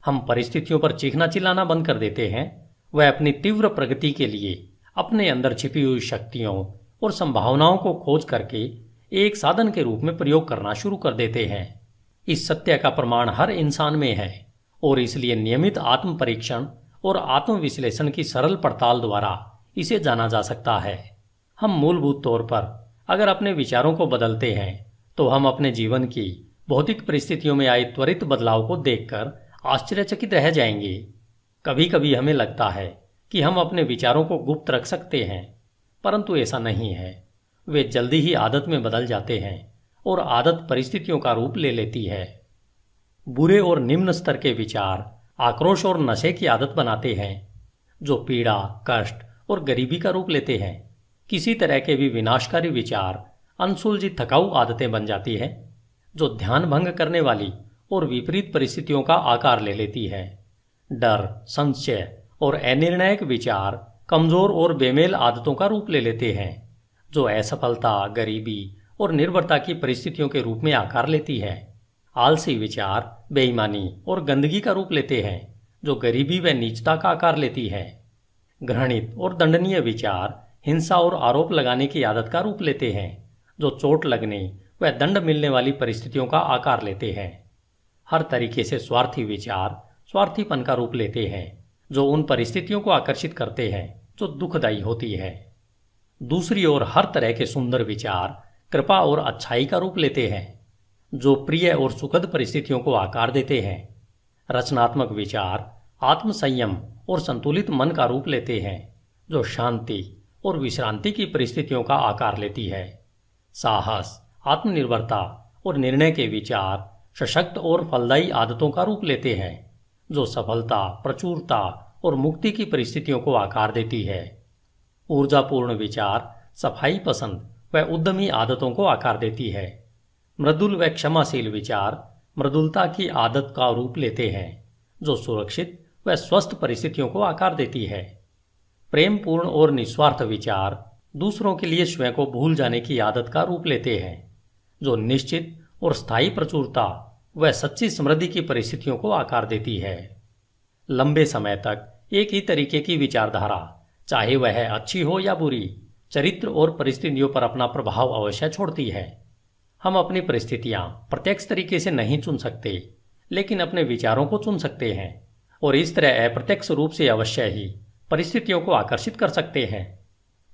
हम परिस्थितियों पर चीखना चिल्लाना बंद कर देते हैं। वह अपनी तीव्र प्रगति के लिए अपने अंदर छिपी हुई शक्तियों और संभावनाओं को खोज करके एक साधन के रूप में प्रयोग करना शुरू कर देते हैं। इस सत्य का प्रमाण हर इंसान में है और इसलिए नियमित आत्म परीक्षण और आत्म विश्लेषण की सरल पड़ताल द्वारा इसे जाना जा सकता है। हम मूलभूत तौर पर अगर अपने विचारों को बदलते हैं तो हम अपने जीवन की भौतिक परिस्थितियों में आए त्वरित बदलाव को देखकर आश्चर्यचकित रह जाएंगे। कभी कभी हमें लगता है कि हम अपने विचारों को गुप्त रख सकते हैं, परंतु ऐसा नहीं है। वे जल्दी ही आदत में बदल जाते हैं और आदत परिस्थितियों का रूप ले लेती है। बुरे और निम्न स्तर के विचार आक्रोश और नशे की आदत बनाते हैं, जो पीड़ा, कष्ट और गरीबी का रूप लेते हैं। किसी तरह के भी विनाशकारी विचार अनसुलझी थकाऊ आदतें बन जाती है, जो ध्यान भंग करने वाली और विपरीत परिस्थितियों का आकार ले लेती है। डर, संशय और अनिर्णायक विचार कमजोर और बेमेल आदतों का रूप ले लेते हैं, जो असफलता, गरीबी और निर्भरता की परिस्थितियों के रूप में आकार लेती है। आलसी विचार बेईमानी और गंदगी का रूप लेते हैं, जो गरीबी व नीचता का आकार लेती है। घृणित और दंडनीय विचार हिंसा और आरोप लगाने की आदत का रूप लेते हैं, जो चोट लगने व दंड मिलने वाली परिस्थितियों का आकार लेते हैं। हर तरीके से स्वार्थी विचार स्वार्थीपन का रूप लेते हैं, जो उन परिस्थितियों को आकर्षित करते हैं जो दुखदायी होती है। दूसरी ओर हर तरह के सुंदर विचार कृपा और अच्छाई का रूप लेते हैं, जो प्रिय और सुखद परिस्थितियों को आकार देते हैं। रचनात्मक विचार आत्मसंयम और संतुलित मन का रूप लेते हैं, जो शांति और विश्रांति की परिस्थितियों का आकार लेती है। साहस, आत्मनिर्भरता और निर्णय के विचार सशक्त और फलदायी आदतों का रूप लेते हैं, जो सफलता, प्रचुरता और मुक्ति की परिस्थितियों को आकार देती है। ऊर्जापूर्ण विचार सफाई पसंद व उद्यमी आदतों को आकार देती है। मृदुल व क्षमाशील विचार मृदुलता की आदत का रूप लेते हैं, जो सुरक्षित व स्वस्थ परिस्थितियों को आकार देती है। प्रेमपूर्ण और निस्वार्थ विचार दूसरों के लिए स्वयं को भूल जाने की आदत का रूप लेते हैं, जो निश्चित और स्थायी प्रचुरता व सच्ची समृद्धि की परिस्थितियों को आकार देती है। लंबे समय तक एक ही तरीके की विचारधारा, चाहे वह अच्छी हो या बुरी, चरित्र और परिस्थितियों पर अपना प्रभाव अवश्य छोड़ती है। हम अपनी परिस्थितियां प्रत्यक्ष तरीके से नहीं चुन सकते, लेकिन अपने विचारों को चुन सकते हैं और इस तरह अप्रत्यक्ष रूप से अवश्य ही परिस्थितियों को आकर्षित कर सकते हैं।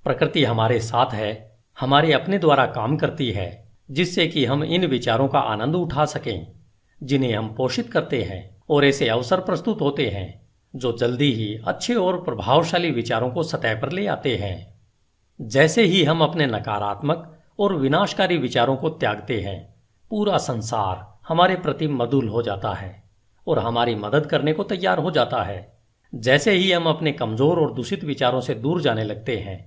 प्रकृति हमारे साथ है, हमारे अपने द्वारा काम करती है, जिससे कि हम इन विचारों का आनंद उठा सकें, जिन्हें हम पोषित करते हैं, और ऐसे अवसर प्रस्तुत होते हैं जो जल्दी ही अच्छे और प्रभावशाली विचारों को सतह पर ले आते हैं। जैसे ही हम अपने नकारात्मक और विनाशकारी विचारों को त्यागते हैं, पूरा संसार हमारे प्रति मधुर हो जाता है और हमारी मदद करने को तैयार हो जाता है। जैसे ही हम अपने कमजोर और दूषित विचारों से दूर जाने लगते हैं,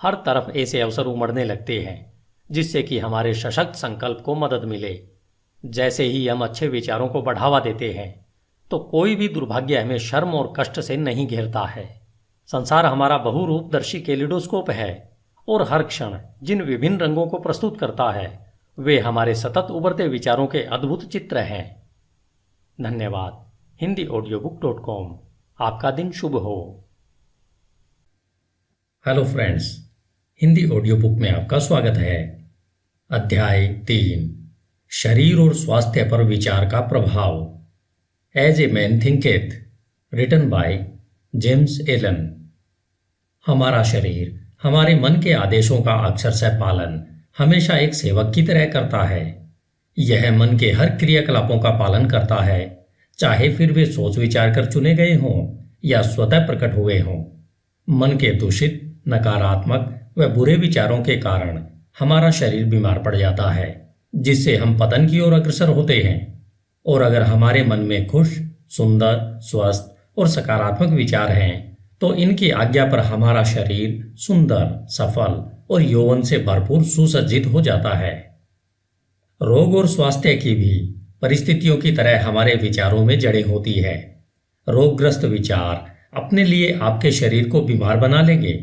हर तरफ ऐसे अवसर उमड़ने लगते हैं जिससे कि हमारे सशक्त संकल्प को मदद मिले। जैसे ही हम अच्छे विचारों को बढ़ावा देते हैं तो कोई भी दुर्भाग्य हमें शर्म और कष्ट से नहीं घेरता है। संसार हमारा बहुरूपदर्शी कैलिडोस्कोप है और हर क्षण जिन विभिन्न रंगों को प्रस्तुत करता है वे हमारे सतत उभरते विचारों के अद्भुत चित्र हैं। धन्यवाद। HindiAudiobook.com। आपका दिन शुभ हो। Hello friends, Hindi audio book में आपका स्वागत है। अध्याय 3, शरीर और स्वास्थ्य पर विचार का प्रभाव। As a man thinketh, written by James Allen. हमारा शरीर हमारे मन के आदेशों का अक्षरशः पालन हमेशा एक सेवक की तरह करता है। यह मन के हर क्रियाकलापों का पालन करता है, चाहे फिर वे सोच विचार कर चुने गए हों या स्वतः प्रकट हुए हों। मन के दूषित, नकारात्मक व बुरे विचारों के कारण हमारा शरीर बीमार पड़ जाता है, जिससे हम पतन की ओर अग्रसर होते हैं। और अगर हमारे मन में खुश, सुंदर, स्वस्थ और सकारात्मक विचार हैं तो इनकी आज्ञा पर हमारा शरीर सुंदर, सफल और यौवन से भरपूर सुसज्जित हो जाता है। रोग और स्वास्थ्य की भी परिस्थितियों की तरह हमारे विचारों में जड़ें होती है। रोगग्रस्त विचार अपने लिए आपके शरीर को बीमार बना लेंगे।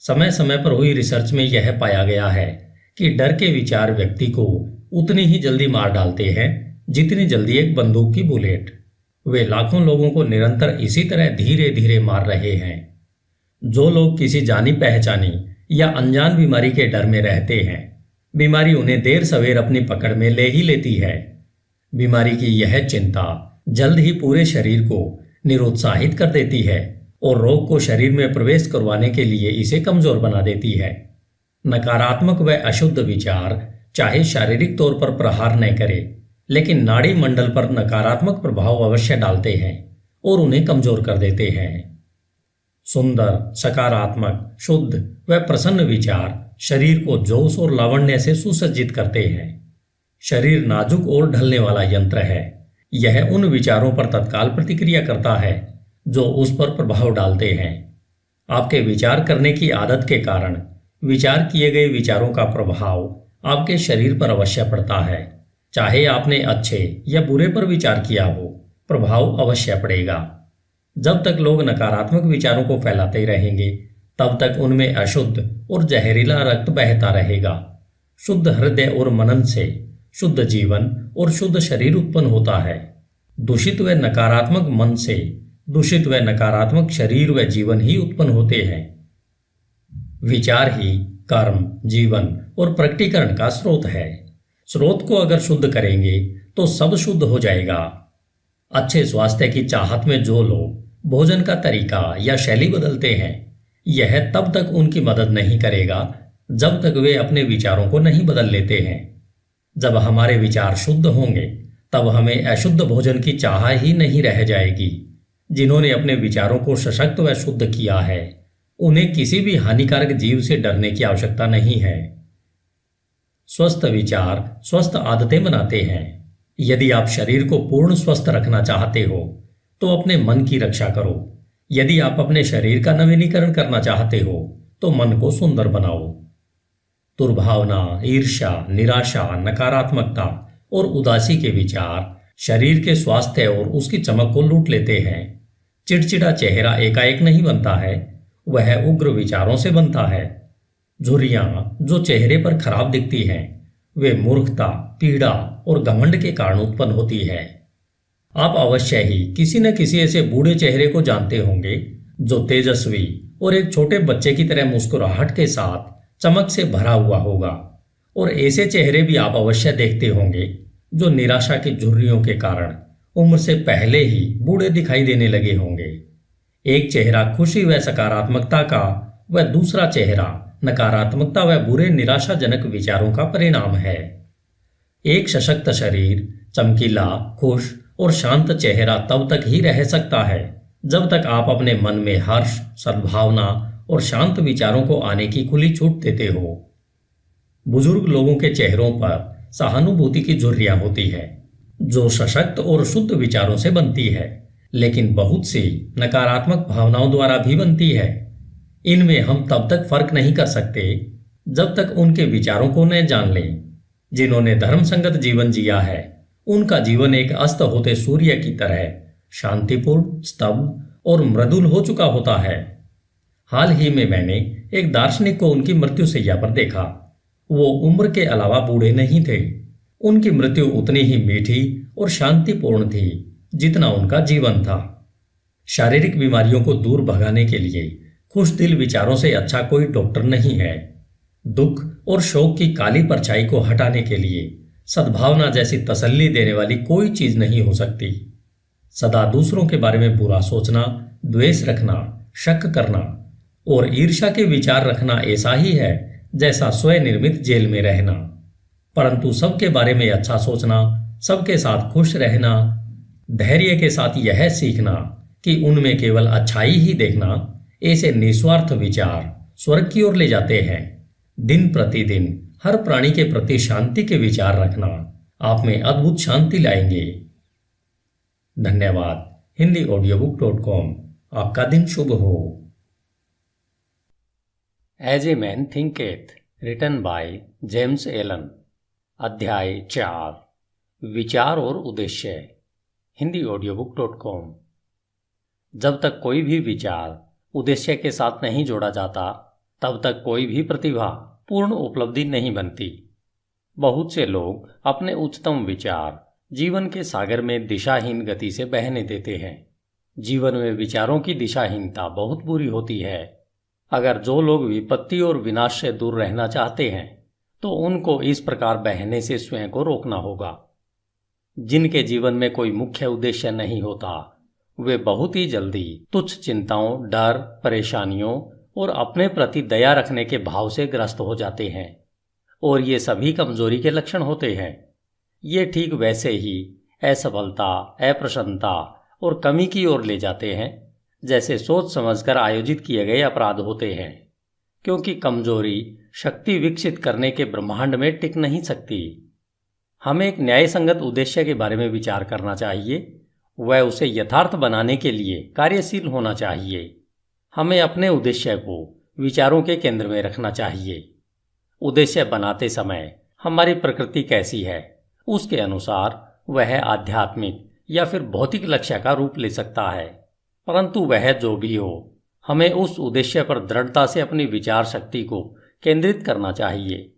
समय समय पर हुई रिसर्च में यह पाया गया है कि डर के विचार व्यक्ति को उतनी ही जल्दी मार डालते हैं जितनी जल्दी एक बंदूक की बुलेट। वे लाखों लोगों को निरंतर इसी तरह धीरे धीरे मार रहे हैं। जो लोग किसी जानी पहचानी या अनजान बीमारी के डर में रहते हैं, बीमारी उन्हें देर सवेर अपनी पकड़ में ले ही लेती है। बीमारी की यह चिंता जल्द ही पूरे शरीर को निरुत्साहित कर देती है और रोग को शरीर में प्रवेश करवाने के लिए इसे कमजोर बना देती है। नकारात्मक व अशुद्ध विचार चाहे शारीरिक तौर पर प्रहार न करे, लेकिन नाड़ी मंडल पर नकारात्मक प्रभाव अवश्य डालते हैं और उन्हें कमजोर कर देते हैं। सुंदर, सकारात्मक, शुद्ध व प्रसन्न विचार शरीर को जोश और लावण्य से सुसज्जित करते हैं। शरीर नाजुक और ढलने वाला यंत्र है। यह उन विचारों पर तत्काल प्रतिक्रिया करता है जो उस पर प्रभाव डालते हैं। आपके विचार करने की आदत के कारण विचार किए गए विचारों का प्रभाव आपके शरीर पर अवश्य पड़ता है। चाहे आपने अच्छे या बुरे पर विचार किया हो, प्रभाव अवश्य पड़ेगा। जब तक लोग नकारात्मक विचारों को फैलाते रहेंगे, तब तक उनमें अशुद्ध और जहरीला रक्त बहता रहेगा। शुद्ध हृदय और मनन से शुद्ध जीवन और शुद्ध शरीर उत्पन्न होता है। दूषित व नकारात्मक मन से दूषित व नकारात्मक शरीर व जीवन ही उत्पन्न होते हैं। विचार ही कर्म, जीवन और प्रकटीकरण का स्रोत है। स्रोत को अगर शुद्ध करेंगे तो सब शुद्ध हो जाएगा। अच्छे स्वास्थ्य की चाहत में जो लोग भोजन का तरीका या शैली बदलते हैं, यह तब तक उनकी मदद नहीं करेगा जब तक वे अपने विचारों को नहीं बदल लेते हैं। जब हमारे विचार शुद्ध होंगे, तब हमें अशुद्ध भोजन की चाह ही नहीं रह जाएगी। जिन्होंने अपने विचारों को सशक्त व शुद्ध किया है, उन्हें किसी भी हानिकारक जीव से डरने की आवश्यकता नहीं है। स्वस्थ विचार स्वस्थ आदतें बनाते हैं। यदि आप शरीर को पूर्ण स्वस्थ रखना चाहते हो तो अपने मन की रक्षा करो। यदि आप अपने शरीर का नवीनीकरण करना चाहते हो तो मन को सुंदर बनाओ। दुर्भावना, ईर्ष्या, निराशा, नकारात्मकता और उदासी के विचार शरीर के स्वास्थ्य और उसकी चमक को लूट लेते हैं। चिड़चिड़ा चेहरा एकाएक नहीं बनता है, वह उग्र विचारों से बनता है। झुर्रियां जो चेहरे पर खराब दिखती हैं, वे मूर्खता, पीड़ा और घमंड के कारण उत्पन्न होती है। आप अवश्य ही किसी न किसी ऐसे बूढ़े चेहरे को जानते होंगे जो तेजस्वी और एक छोटे बच्चे की तरह मुस्कुराहट के साथ चमक से भरा हुआ होगा। और ऐसे चेहरे भी आप अवश्य देखते होंगे जो निराशा की झुर्रियों के कारण उम्र से पहले ही बूढ़े दिखाई देने लगे होंगे। एक चेहरा खुशी व सकारात्मकता का व दूसरा चेहरा नकारात्मकता व बुरे निराशाजनक विचारों का परिणाम है। एक सशक्त शरीर, चमकीला, खुश और शांत चेहरा तब तक ही रह सकता है जब तक आप अपने मन में हर्ष, सद्भावना और शांत विचारों को आने की खुली छूट देते हो। बुजुर्ग लोगों के चेहरों पर सहानुभूति की झुर्रियां होती है जो सशक्त और शुद्ध विचारों से बनती है, लेकिन बहुत सी नकारात्मक भावनाओं द्वारा भी बनती है। इनमें हम तब तक फर्क नहीं कर सकते जब तक उनके विचारों को न जान लें। जिन्होंने धर्मसंगत जीवन जिया है उनका जीवन एक अस्त होते सूर्य की तरह शांतिपूर्ण, स्तब्ध और मृदुल हो चुका होता है। हाल ही में मैंने एक दार्शनिक को उनकी मृत्युशैया पर देखा। वो उम्र के अलावा बूढ़े नहीं थे। उनकी मृत्यु उतनी ही मीठी और शांतिपूर्ण थी जितना उनका जीवन था। शारीरिक बीमारियों को दूर भगाने के लिए खुश दिल विचारों से अच्छा कोई डॉक्टर नहीं है। दुख और शोक की काली परछाई को हटाने के लिए सद्भावना जैसी तसल्ली देने वाली कोई चीज नहीं हो सकती। सदा दूसरों के बारे में बुरा सोचना, द्वेष रखना, शक करना और ईर्ष्या के विचार रखना ऐसा ही है जैसा स्वनिर्मित जेल में रहना। परंतु सबके बारे में अच्छा सोचना, सबके साथ खुश रहना, धैर्य के साथ यह सीखना कि उनमें केवल अच्छाई ही देखना, ऐसे निस्वार्थ विचार स्वर्ग की ओर ले जाते हैं। दिन प्रतिदिन हर प्राणी के प्रति शांति के विचार रखना आप में अद्भुत शांति लाएंगे। धन्यवाद। HindiAudiobook.com। आपका दिन शुभ हो। As a man thinketh, written by James Allen. अध्याय 4, विचार और उद्देश्य। HindiAudiobook.com। जब तक कोई भी विचार उद्देश्य के साथ नहीं जोड़ा जाता तब तक कोई भी प्रतिभा पूर्ण उपलब्धि नहीं बनती। बहुत से लोग अपने उच्चतम विचार जीवन के सागर में दिशाहीन गति से बहने देते हैं। जीवन में विचारों की दिशाहीनता बहुत बुरी होती है। अगर जो लोग विपत्ति और विनाश से दूर रहना चाहते हैं तो उनको इस प्रकार बहने से स्वयं को रोकना होगा। जिनके जीवन में कोई मुख्य उद्देश्य नहीं होता वे बहुत ही जल्दी तुच्छ चिंताओं, डर, परेशानियों और अपने प्रति दया रखने के भाव से ग्रस्त हो जाते हैं और ये सभी कमजोरी के लक्षण होते हैं। ये ठीक वैसे ही असफलता, अप्रसन्नता और कमी की ओर ले जाते हैं जैसे सोच समझकर आयोजित किए गए अपराध होते हैं, क्योंकि कमजोरी शक्ति विकसित करने के ब्रह्मांड में टिक नहीं सकती। हमें एक न्यायसंगत उद्देश्य के बारे में विचार करना चाहिए। वह उसे यथार्थ बनाने के लिए कार्यशील होना चाहिए। हमें अपने उद्देश्य को विचारों के केंद्र में रखना चाहिए। उद्देश्य बनाते समय हमारी प्रकृति कैसी है उसके अनुसार वह आध्यात्मिक या फिर भौतिक लक्ष्य का रूप ले सकता है। परंतु वह जो भी हो, हमें उस उद्देश्य पर दृढ़ता से अपनी विचार शक्ति को केंद्रित करना चाहिए।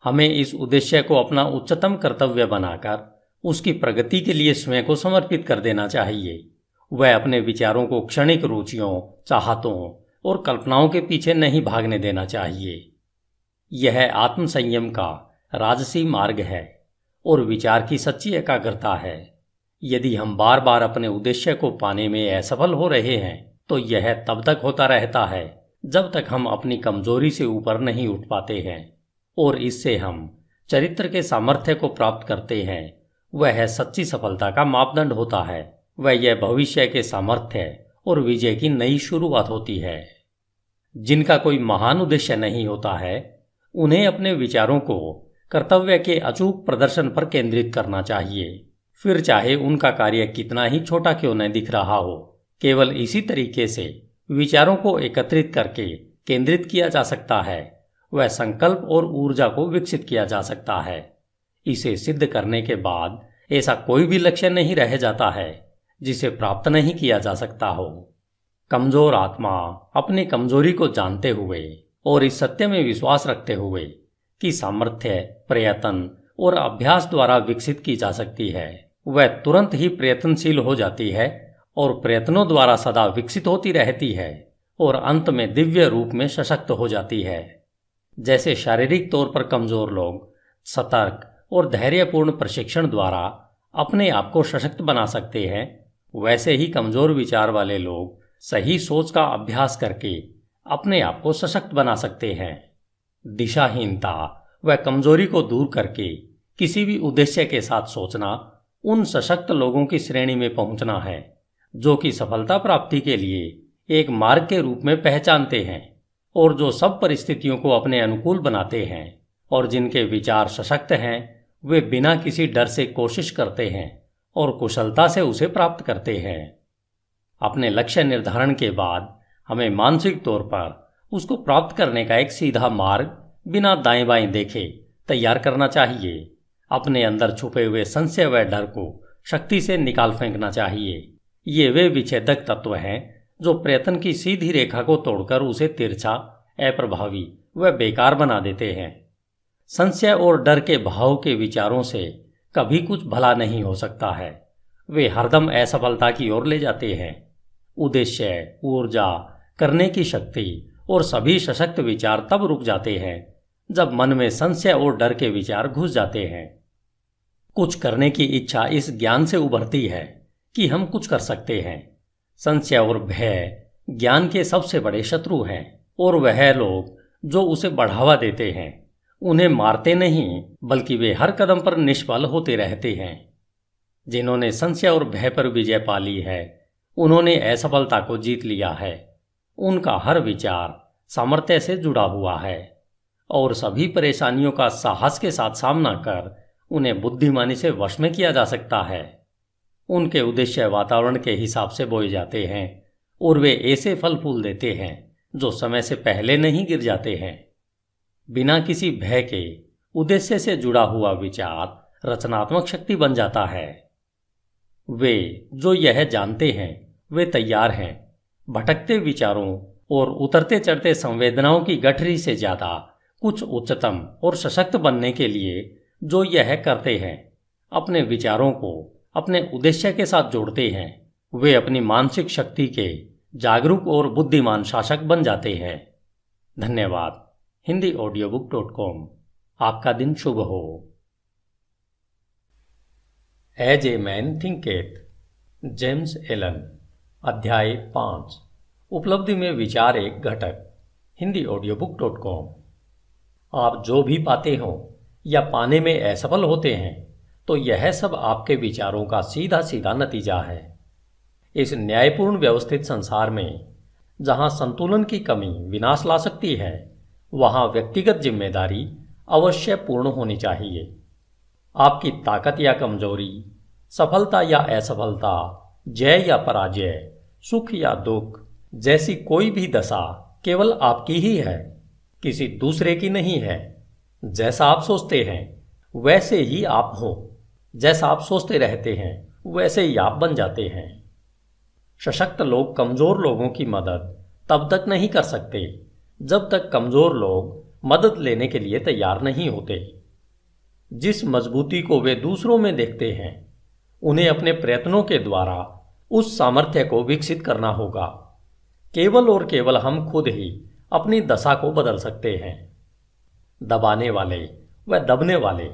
हमें इस उद्देश्य को अपना उच्चतम कर्तव्य बनाकर उसकी प्रगति के लिए स्वयं को समर्पित कर देना चाहिए। वह अपने विचारों को क्षणिक रुचियों, चाहतों और कल्पनाओं के पीछे नहीं भागने देना चाहिए। यह आत्मसंयम का राजसी मार्ग है और विचार की सच्ची एकाग्रता है। यदि हम बार बार अपने उद्देश्य को पाने में असफल हो रहे हैं तो यह तब तक होता रहता है जब तक हम अपनी कमजोरी से ऊपर नहीं उठ पाते हैं और इससे हम चरित्र के सामर्थ्य को प्राप्त करते हैं। वह सच्ची सफलता का मापदंड होता है। वह यह भविष्य के सामर्थ्य और विजय की नई शुरुआत होती है। जिनका कोई महान उद्देश्य नहीं होता है उन्हें अपने विचारों को कर्तव्य के अचूक प्रदर्शन पर केंद्रित करना चाहिए, फिर चाहे उनका कार्य कितना ही छोटा क्यों न दिख रहा हो। केवल इसी तरीके से विचारों को एकत्रित करके केंद्रित किया जा सकता है। वह संकल्प और ऊर्जा को विकसित किया जा सकता है। इसे सिद्ध करने के बाद ऐसा कोई भी लक्ष्य नहीं रह जाता है जिसे प्राप्त नहीं किया जा सकता हो। कमजोर आत्मा अपनी कमजोरी को जानते हुए और इस सत्य में विश्वास रखते हुए कि सामर्थ्य प्रयत्न और अभ्यास द्वारा विकसित की जा सकती है, वह तुरंत ही प्रयत्नशील हो जाती है और प्रयत्नों द्वारा सदा विकसित होती रहती है और अंत में दिव्य रूप में सशक्त हो जाती है। जैसे शारीरिक तौर पर कमजोर लोग सतर्क और धैर्यपूर्ण प्रशिक्षण द्वारा अपने आप को सशक्त बना सकते हैं, वैसे ही कमजोर विचार वाले लोग सही सोच का अभ्यास करके अपने आप को सशक्त बना सकते हैं। दिशाहीनता व कमजोरी को दूर करके किसी भी उद्देश्य के साथ सोचना उन सशक्त लोगों की श्रेणी में पहुंचना है जो कि सफलता प्राप्ति के लिए एक मार्ग के रूप में पहचानते हैं और जो सब परिस्थितियों को अपने अनुकूल बनाते हैं और जिनके विचार सशक्त हैं, वे बिना किसी डर से कोशिश करते हैं और कुशलता से उसे प्राप्त करते हैं। अपने लक्ष्य निर्धारण के बाद हमें मानसिक तौर पर उसको प्राप्त करने का एक सीधा मार्ग बिना दाएं बाएं देखे तैयार करना चाहिए। अपने अंदर छुपे हुए संशय व डर को शक्ति से निकाल फेंकना चाहिए। ये वे विच्छेदक तत्व हैं जो प्रयत्न की सीधी रेखा को तोड़कर उसे तिरछा, अप्रभावी व बेकार बना देते हैं। संशय और डर के भाव के विचारों से कभी कुछ भला नहीं हो सकता है। वे हरदम असफलता की ओर ले जाते हैं। उद्देश्य, ऊर्जा, करने की शक्ति और सभी सशक्त विचार तब रुक जाते हैं जब मन में संशय और डर के विचार घुस जाते हैं। कुछ करने की इच्छा इस ज्ञान से उभरती है कि हम कुछ कर सकते हैं। संशय और भय ज्ञान के सबसे बड़े शत्रु हैं और वह लोग जो उसे बढ़ावा देते हैं उन्हें मारते नहीं, बल्कि वे हर कदम पर निष्फल होते रहते हैं। जिन्होंने संशय और भय पर विजय पा ली है उन्होंने असफलता को जीत लिया है। उनका हर विचार सामर्थ्य से जुड़ा हुआ है और सभी परेशानियों का साहस के साथ सामना कर उन्हें बुद्धिमानी से वश में किया जा सकता है। उनके उद्देश्य वातावरण के हिसाब से बोए जाते हैं और वे ऐसे फल फूल देते हैं जो समय से पहले नहीं गिर जाते हैं। बिना किसी भय के उद्देश्य से जुड़ा हुआ विचार रचनात्मक शक्ति बन जाता है। वे जो यह जानते हैं वे तैयार हैं भटकते विचारों और उतरते चढ़ते संवेदनाओं की गठरी से ज्यादा कुछ उच्चतम और सशक्त बनने के लिए जो यह करते हैं। अपने विचारों को अपने उद्देश्य के साथ जोड़ते हैं। वे अपनी मानसिक शक्ति के जागरूक और बुद्धिमान शासक बन जाते हैं। धन्यवाद। HindiAudiobook.com। आपका दिन शुभ हो। As a man thinketh, James Allen. अध्याय 5। उपलब्धि में विचार एक घटक। HindiAudiobook.com। आप जो भी पाते हो या पाने में असफल होते हैं तो यह सब आपके विचारों का सीधा सीधा नतीजा है। इस न्यायपूर्ण व्यवस्थित संसार में जहां संतुलन की कमी विनाश ला सकती है वहां व्यक्तिगत जिम्मेदारी अवश्य पूर्ण होनी चाहिए। आपकी ताकत या कमजोरी, सफलता या असफलता, जय या पराजय, सुख या दुख जैसी कोई भी दशा केवल आपकी ही है, किसी दूसरे की नहीं है। जैसा आप सोचते हैं वैसे ही आप हो। जैसा आप सोचते रहते हैं वैसे ही आप बन जाते हैं। सशक्त लोग कमजोर लोगों की मदद तब तक नहीं कर सकते जब तक कमजोर लोग मदद लेने के लिए तैयार नहीं होते। जिस मजबूती को वे दूसरों में देखते हैं उन्हें अपने प्रयत्नों के द्वारा उस सामर्थ्य को विकसित करना होगा। केवल और केवल हम खुद ही अपनी दशा को बदल सकते हैं। दबाने वाले व दबने वाले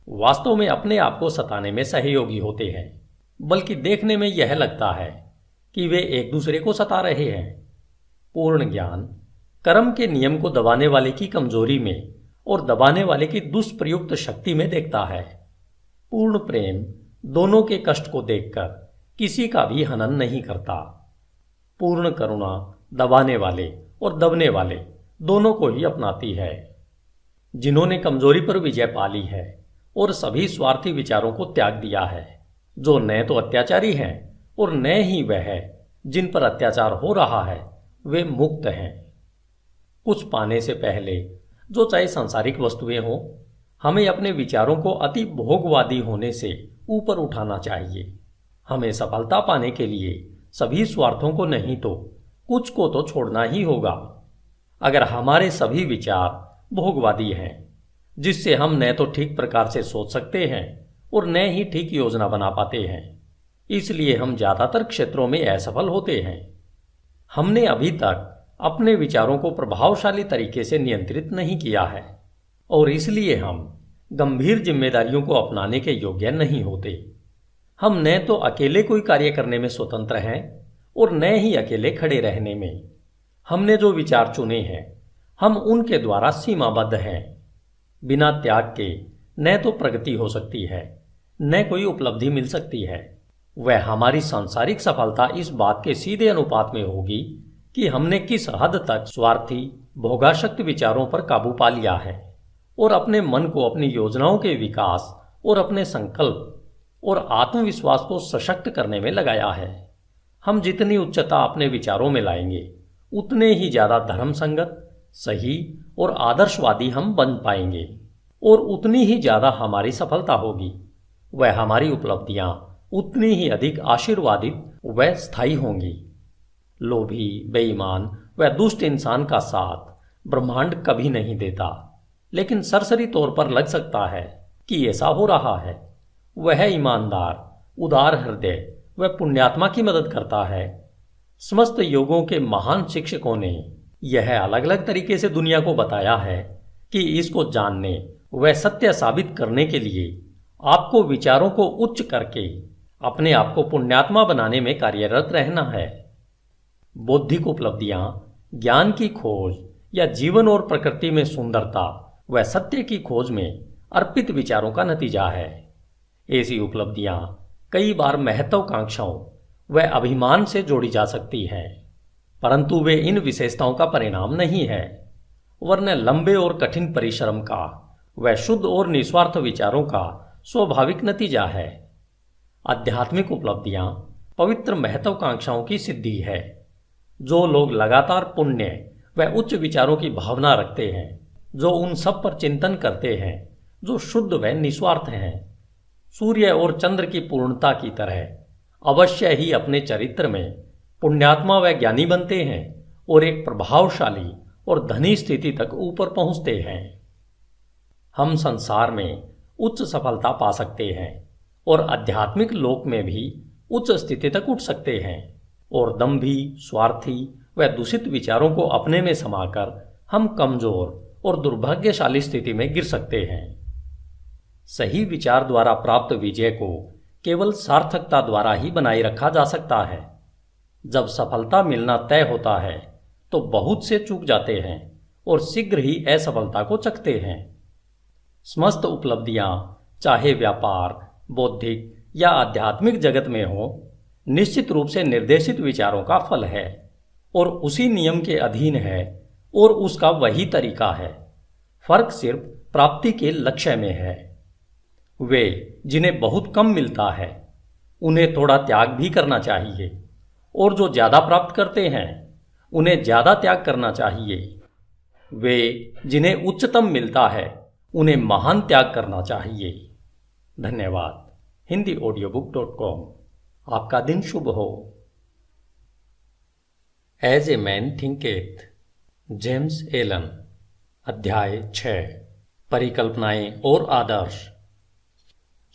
वास्तव में अपने आप को सताने में सहयोगी होते हैं, बल्कि देखने में यह लगता है कि वे एक दूसरे को सता रहे हैं। पूर्ण ज्ञान कर्म के नियम को दबाने वाले की कमजोरी में और दबाने वाले की दुष्प्रयुक्त शक्ति में देखता है। पूर्ण प्रेम दोनों के कष्ट को देखकर किसी का भी हनन नहीं करता। पूर्ण करुणा दबाने वाले और दबने वाले दोनों को ही अपनाती है। जिन्होंने कमजोरी पर विजय पा ली है और सभी स्वार्थी विचारों को त्याग दिया है, जो न तो अत्याचारी हैं और न ही वह जिन पर अत्याचार हो रहा है, वे मुक्त हैं। कुछ पाने से पहले, जो चाहे सांसारिक वस्तुएं हों, हमें अपने विचारों को अति भोगवादी होने से ऊपर उठाना चाहिए। हमें सफलता पाने के लिए सभी स्वार्थों को नहीं तो कुछ को तो छोड़ना ही होगा। अगर हमारे सभी विचार भोगवादी हैं, जिससे हम न तो ठीक प्रकार से सोच सकते हैं और न ही ठीक योजना बना पाते हैं, इसलिए हम ज्यादातर क्षेत्रों में असफल होते हैं। हमने अभी तक अपने विचारों को प्रभावशाली तरीके से नियंत्रित नहीं किया है और इसलिए हम गंभीर जिम्मेदारियों को अपनाने के योग्य नहीं होते। हम न तो अकेले कोई कार्य करने में स्वतंत्र हैं और न ही अकेले खड़े रहने में। हमने जो विचार चुने हैं हम उनके द्वारा सीमाबद्ध हैं। बिना त्याग के न तो प्रगति हो सकती है न कोई उपलब्धि मिल सकती है। वह हमारी सांसारिक सफलता इस बात के सीधे अनुपात में होगी कि हमने किस हद तक स्वार्थी भोगाशक्त विचारों पर काबू पा लिया है और अपने मन को अपनी योजनाओं के विकास और अपने संकल्प और आत्मविश्वास को सशक्त करने में लगाया है। हम जितनी उच्चता अपने विचारों में लाएंगे उतने ही ज्यादा धर्म संगत, सही और आदर्शवादी हम बन पाएंगे और उतनी ही ज़्यादा हमारी सफलता होगी। वह हमारी उपलब्धियां उतनी ही अधिक आशीर्वादित व स्थायी होंगी। लोभी, बेईमान व दुष्ट इंसान का साथ ब्रह्मांड कभी नहीं देता, लेकिन सरसरी तौर पर लग सकता है कि ऐसा हो रहा है। वह ईमानदार, उदार हृदय व पुण्यात्मा की मदद करता है। समस्त योगों के महान शिक्षकों ने यह अलग अलग तरीके से दुनिया को बताया है कि इसको जानने व सत्य साबित करने के लिए आपको विचारों को उच्च करके अपने आप को पुण्यात्मा बनाने में कार्यरत रहना है। बौद्धिक उपलब्धियां ज्ञान की खोज या जीवन और प्रकृति में सुंदरता व सत्य की खोज में अर्पित विचारों का नतीजा है। ऐसी उपलब्धियां कई बार महत्वाकांक्षाओं व अभिमान से जोड़ी जा सकती हैं, परंतु वे इन विशेषताओं का परिणाम नहीं है, वरन लंबे और कठिन परिश्रम का व शुद्ध और निस्वार्थ विचारों का स्वाभाविक नतीजा है। आध्यात्मिक उपलब्धियां पवित्र महत्वाकांक्षाओं की सिद्धि है। जो लोग लगातार पुण्य व उच्च विचारों की भावना रखते हैं, जो उन सब पर चिंतन करते हैं जो शुद्ध व निस्वार्थ हैं, सूर्य और चंद्र की पूर्णता की तरह अवश्य ही अपने चरित्र में पुण्यात्मा व ज्ञानी बनते हैं और एक प्रभावशाली और धनी स्थिति तक ऊपर पहुंचते हैं। हम संसार में उच्च सफलता पा सकते हैं और आध्यात्मिक लोक में भी उच्च स्थिति तक उठ सकते हैं, और दंभी, स्वार्थी व दूषित विचारों को अपने में समाकर हम कमजोर और दुर्भाग्यशाली स्थिति में गिर सकते हैं। सही विचार द्वारा प्राप्त विजय को केवल सार्थकता द्वारा ही बनाए रखा जा सकता है। जब सफलता मिलना तय होता है तो बहुत से चूक जाते हैं और शीघ्र ही असफलता को चखते हैं। समस्त उपलब्धियां चाहे व्यापार, बौद्धिक या आध्यात्मिक जगत में हो, निश्चित रूप से निर्देशित विचारों का फल है और उसी नियम के अधीन है और उसका वही तरीका है। फर्क सिर्फ प्राप्ति के लक्ष्य में है। वे जिन्हें बहुत कम मिलता है उन्हें थोड़ा त्याग भी करना चाहिए, और जो ज्यादा प्राप्त करते हैं उन्हें ज्यादा त्याग करना चाहिए। वे जिन्हें उच्चतम मिलता है उन्हें महान त्याग करना चाहिए। धन्यवाद। HindiAudiobook.com। आपका दिन शुभ हो। As a man thinketh, James Allen. अध्याय 6। परिकल्पनाएं और आदर्श।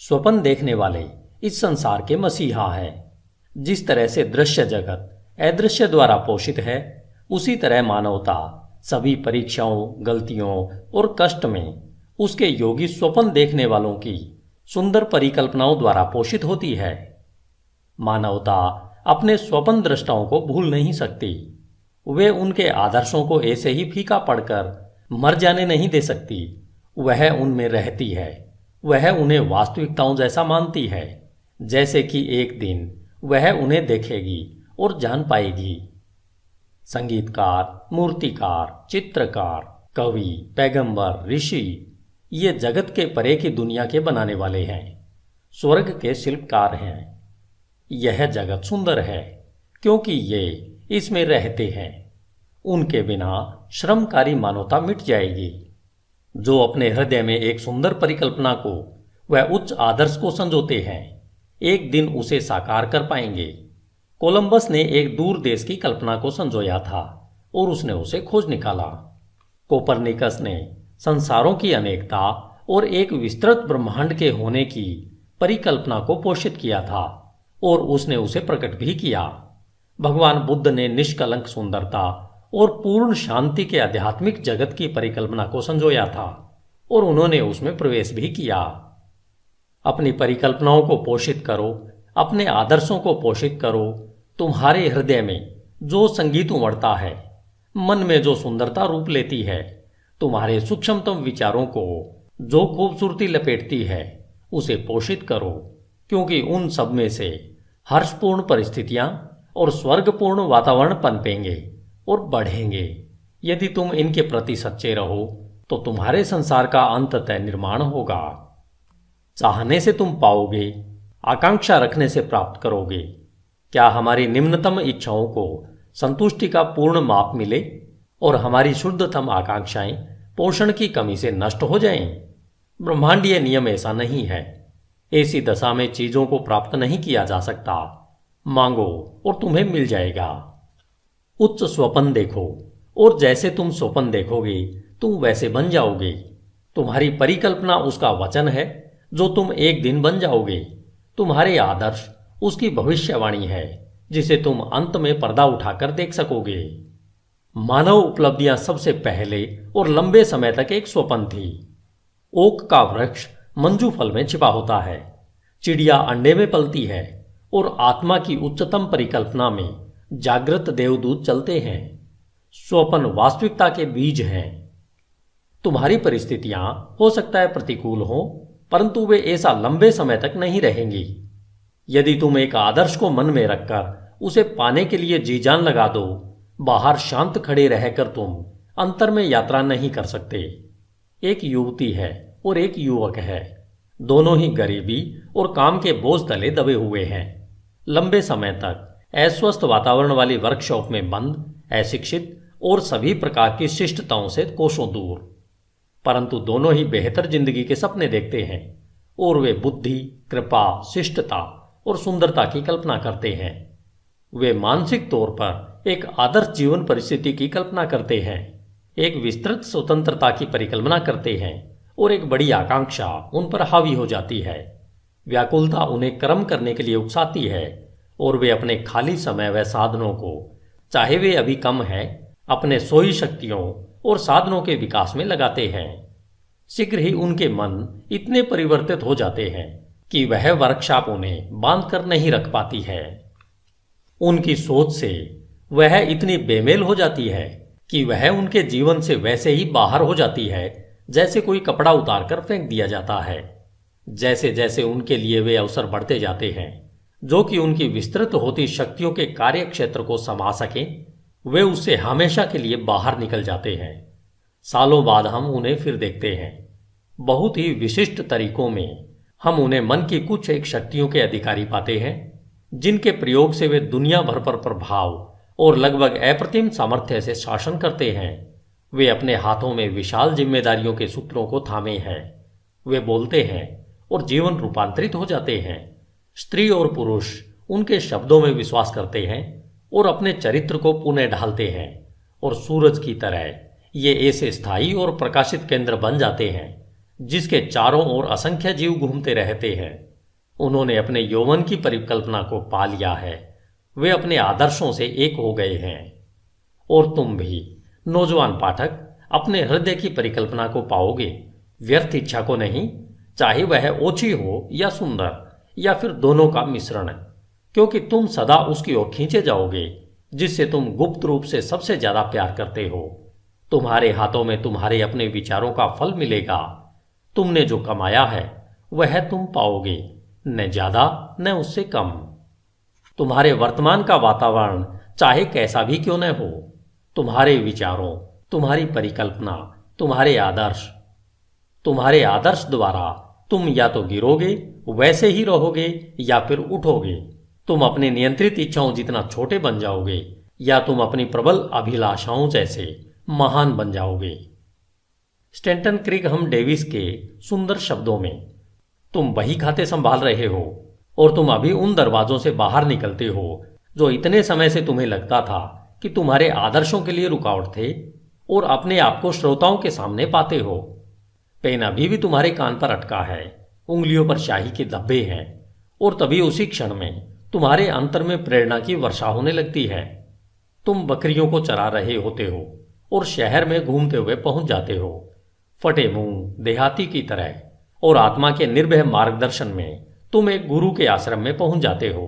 स्वप्न देखने वाले इस संसार के मसीहा हैं। जिस तरह से दृश्य जगत अदृश्य द्वारा पोषित है, उसी तरह मानवता सभी परीक्षाओं, गलतियों और कष्ट में उसके योगी स्वप्न देखने वालों की सुंदर परिकल्पनाओं द्वारा पोषित होती है। मानवता अपने स्वप्न दृष्टाओं को भूल नहीं सकती। वे उनके आदर्शों को ऐसे ही फीका पड़कर मर जाने नहीं दे सकती। वह उनमें रहती है। वह उन्हें वास्तविकताओं जैसा मानती है, जैसे कि एक दिन वह उन्हें देखेगी और जान पाएगी। संगीतकार, मूर्तिकार, चित्रकार, कवि, पैगंबर, ऋषि ये जगत के परे की दुनिया के बनाने वाले हैं, स्वर्ग के शिल्पकार हैं। यह जगत सुंदर है क्योंकि ये इसमें रहते हैं। उनके बिना श्रमकारी मानवता मिट जाएगी। जो अपने हृदय में एक सुंदर परिकल्पना को व उच्च आदर्श को संजोते हैं, एक दिन उसे साकार कर पाएंगे। कोलंबस ने एक दूर देश की कल्पना को संजोया था और उसने उसे खोज निकाला। कोपरनिकस ने संसारों की अनेकता और एक विस्तृत ब्रह्मांड के होने की परिकल्पना को पोषित किया था और उसने उसे प्रकट भी किया। भगवान बुद्ध ने निष्कलंक सुंदरता और पूर्ण शांति के आध्यात्मिक जगत की परिकल्पना को संजोया था और उन्होंने उसमें प्रवेश भी किया। अपनी परिकल्पनाओं को पोषित करो, अपने आदर्शों को पोषित करो। तुम्हारे हृदय में जो संगीत उमड़ता है, मन में जो सुंदरता रूप लेती है, तुम्हारे सूक्ष्मतम विचारों को जो खूबसूरती लपेटती है, उसे पोषित करो, क्योंकि उन सब में से हर्षपूर्ण परिस्थितियां और स्वर्गपूर्ण वातावरण पनपेंगे और बढ़ेंगे। यदि तुम इनके प्रति सच्चे रहो तो तुम्हारे संसार का अंततः निर्माण होगा। चाहने से तुम पाओगे, आकांक्षा रखने से प्राप्त करोगे। क्या हमारी निम्नतम इच्छाओं को संतुष्टि का पूर्ण माप मिले और हमारी शुद्धतम आकांक्षाएं पोषण की कमी से नष्ट हो जाएं। ब्रह्मांडीय नियम ऐसा नहीं है। ऐसी दशा में चीजों को प्राप्त नहीं किया जा सकता। मांगो और तुम्हें मिल जाएगा। उच्च स्वप्न देखो और जैसे तुम स्वप्न देखोगे तुम वैसे बन जाओगे। तुम्हारी परिकल्पना उसका वचन है जो तुम एक दिन बन जाओगे। तुम्हारे आदर्श उसकी भविष्यवाणी है जिसे तुम अंत में पर्दा उठाकर देख सकोगे। मानव उपलब्धियां सबसे पहले और लंबे समय तक एक स्वप्न थी। ओक का वृक्ष मंजू फल में छिपा होता है, चिड़िया अंडे में पलती है और आत्मा की उच्चतम परिकल्पना में जागृत देवदूत चलते हैं। स्वप्न वास्तविकता के बीज हैं। तुम्हारी परिस्थितियां हो सकता है प्रतिकूल हो, परंतु वे ऐसा लंबे समय तक नहीं रहेंगी। यदि तुम एक आदर्श को मन में रखकर उसे पाने के लिए जी जान लगा दो, बाहर शांत खड़े रहकर तुम अंतर में यात्रा नहीं कर सकते। एक युवती है और एक युवक है। दोनों ही गरीबी और काम के बोझ तले दबे हुए हैं। लंबे समय तक अस्वस्थ वातावरण वाली वर्कशॉप में बंद, अशिक्षित और सभी प्रकार की शिष्टताओं से कोसों दूर। परंतु दोनों ही बेहतर जिंदगी के सपने देखते हैं और वे बुद्धि, कृपा, शिष्टता और सुंदरता की कल्पना करते हैं। वे मानसिक तौर पर एक आदर्श जीवन परिस्थिति की कल्पना करते हैं, एक विस्तृत स्वतंत्रता की परिकल्पना करते हैं और एक बड़ी आकांक्षा उन पर हावी हो जाती है। व्याकुलता उन्हें कर्म करने के लिए उकसाती है और वे अपने खाली समय व साधनों को, चाहे वे अभी कम है, अपने सोई शक्तियों और साधनों के विकास में लगाते हैं। शीघ्र ही उनके मन इतने परिवर्तित हो जाते हैं कि वह वर्कशॉप उन्हें बांध कर नहीं रख पाती है। उनकी सोच से वह इतनी बेमेल हो जाती है कि वह उनके जीवन से वैसे ही बाहर हो जाती है जैसे कोई कपड़ा उतारकर फेंक दिया जाता है। जैसे जैसे उनके लिए वे अवसर बढ़ते जाते हैं जो कि उनकी विस्तृत होती शक्तियों के कार्य क्षेत्र को समा सकें, वे उससे हमेशा के लिए बाहर निकल जाते हैं। सालों बाद हम उन्हें फिर देखते हैं। बहुत ही विशिष्ट तरीकों में हम उन्हें मन की कुछ एक शक्तियों के अधिकारी पाते हैं जिनके प्रयोग से वे दुनिया भर पर प्रभाव और लगभग अप्रतिम सामर्थ्य से शासन करते हैं। वे अपने हाथों में विशाल जिम्मेदारियों के सूत्रों को थामे हैं। वे बोलते हैं और जीवन रूपांतरित हो जाते हैं। स्त्री और पुरुष उनके शब्दों में विश्वास करते हैं और अपने चरित्र को पुनः ढालते हैं और सूरज की तरह ये ऐसे स्थायी और प्रकाशित केंद्र बन जाते हैं जिसके चारों ओर असंख्य जीव घूमते रहते हैं। उन्होंने अपने यौवन की परिकल्पना को पा लिया है। वे अपने आदर्शों से एक हो गए हैं। और तुम भी नौजवान पाठक अपने हृदय की परिकल्पना को पाओगे, व्यर्थ इच्छा को नहीं, चाहे वह ओछी हो या सुंदर या फिर दोनों का मिश्रण, क्योंकि तुम सदा उसकी ओर खींचे जाओगे जिससे तुम गुप्त रूप से सबसे ज्यादा प्यार करते हो। तुम्हारे हाथों में तुम्हारे अपने विचारों का फल मिलेगा। तुमने जो कमाया है वह तुम पाओगे, न ज्यादा न उससे कम। तुम्हारे वर्तमान का वातावरण चाहे कैसा भी क्यों न हो, तुम्हारे विचारों, तुम्हारी परिकल्पना, तुम्हारे आदर्श द्वारा तुम या तो गिरोगे, वैसे ही रहोगे, या फिर उठोगे। तुम अपने नियंत्रित इच्छाओं जितना छोटे बन जाओगे या तुम अपनी प्रबल अभिलाषाओं जैसे महान बन जाओगे। स्टैंटन क्रिगहम डेविस के सुंदर शब्दों में, तुम बही खाते संभाल रहे हो और तुम अभी उन दरवाजों से बाहर निकलते हो जो इतने समय से तुम्हें लगता था कि तुम्हारे आदर्शों के लिए रुकावट थे, और अपने आप को श्रोताओं के सामने पाते हो। पेन अभी भी तुम्हारे कान पर अटका है, उंगलियों पर शाही के धब्बे हैं, और तभी उसी क्षण में तुम्हारे अंतर में प्रेरणा की वर्षा होने लगती है। तुम बकरियों को चरा रहे होते हो और शहर में घूमते हुए पहुंच जाते हो, फटे मुंह देहाती की तरह, और आत्मा के निर्भय मार्गदर्शन में तुम एक गुरु के आश्रम में पहुंच जाते हो।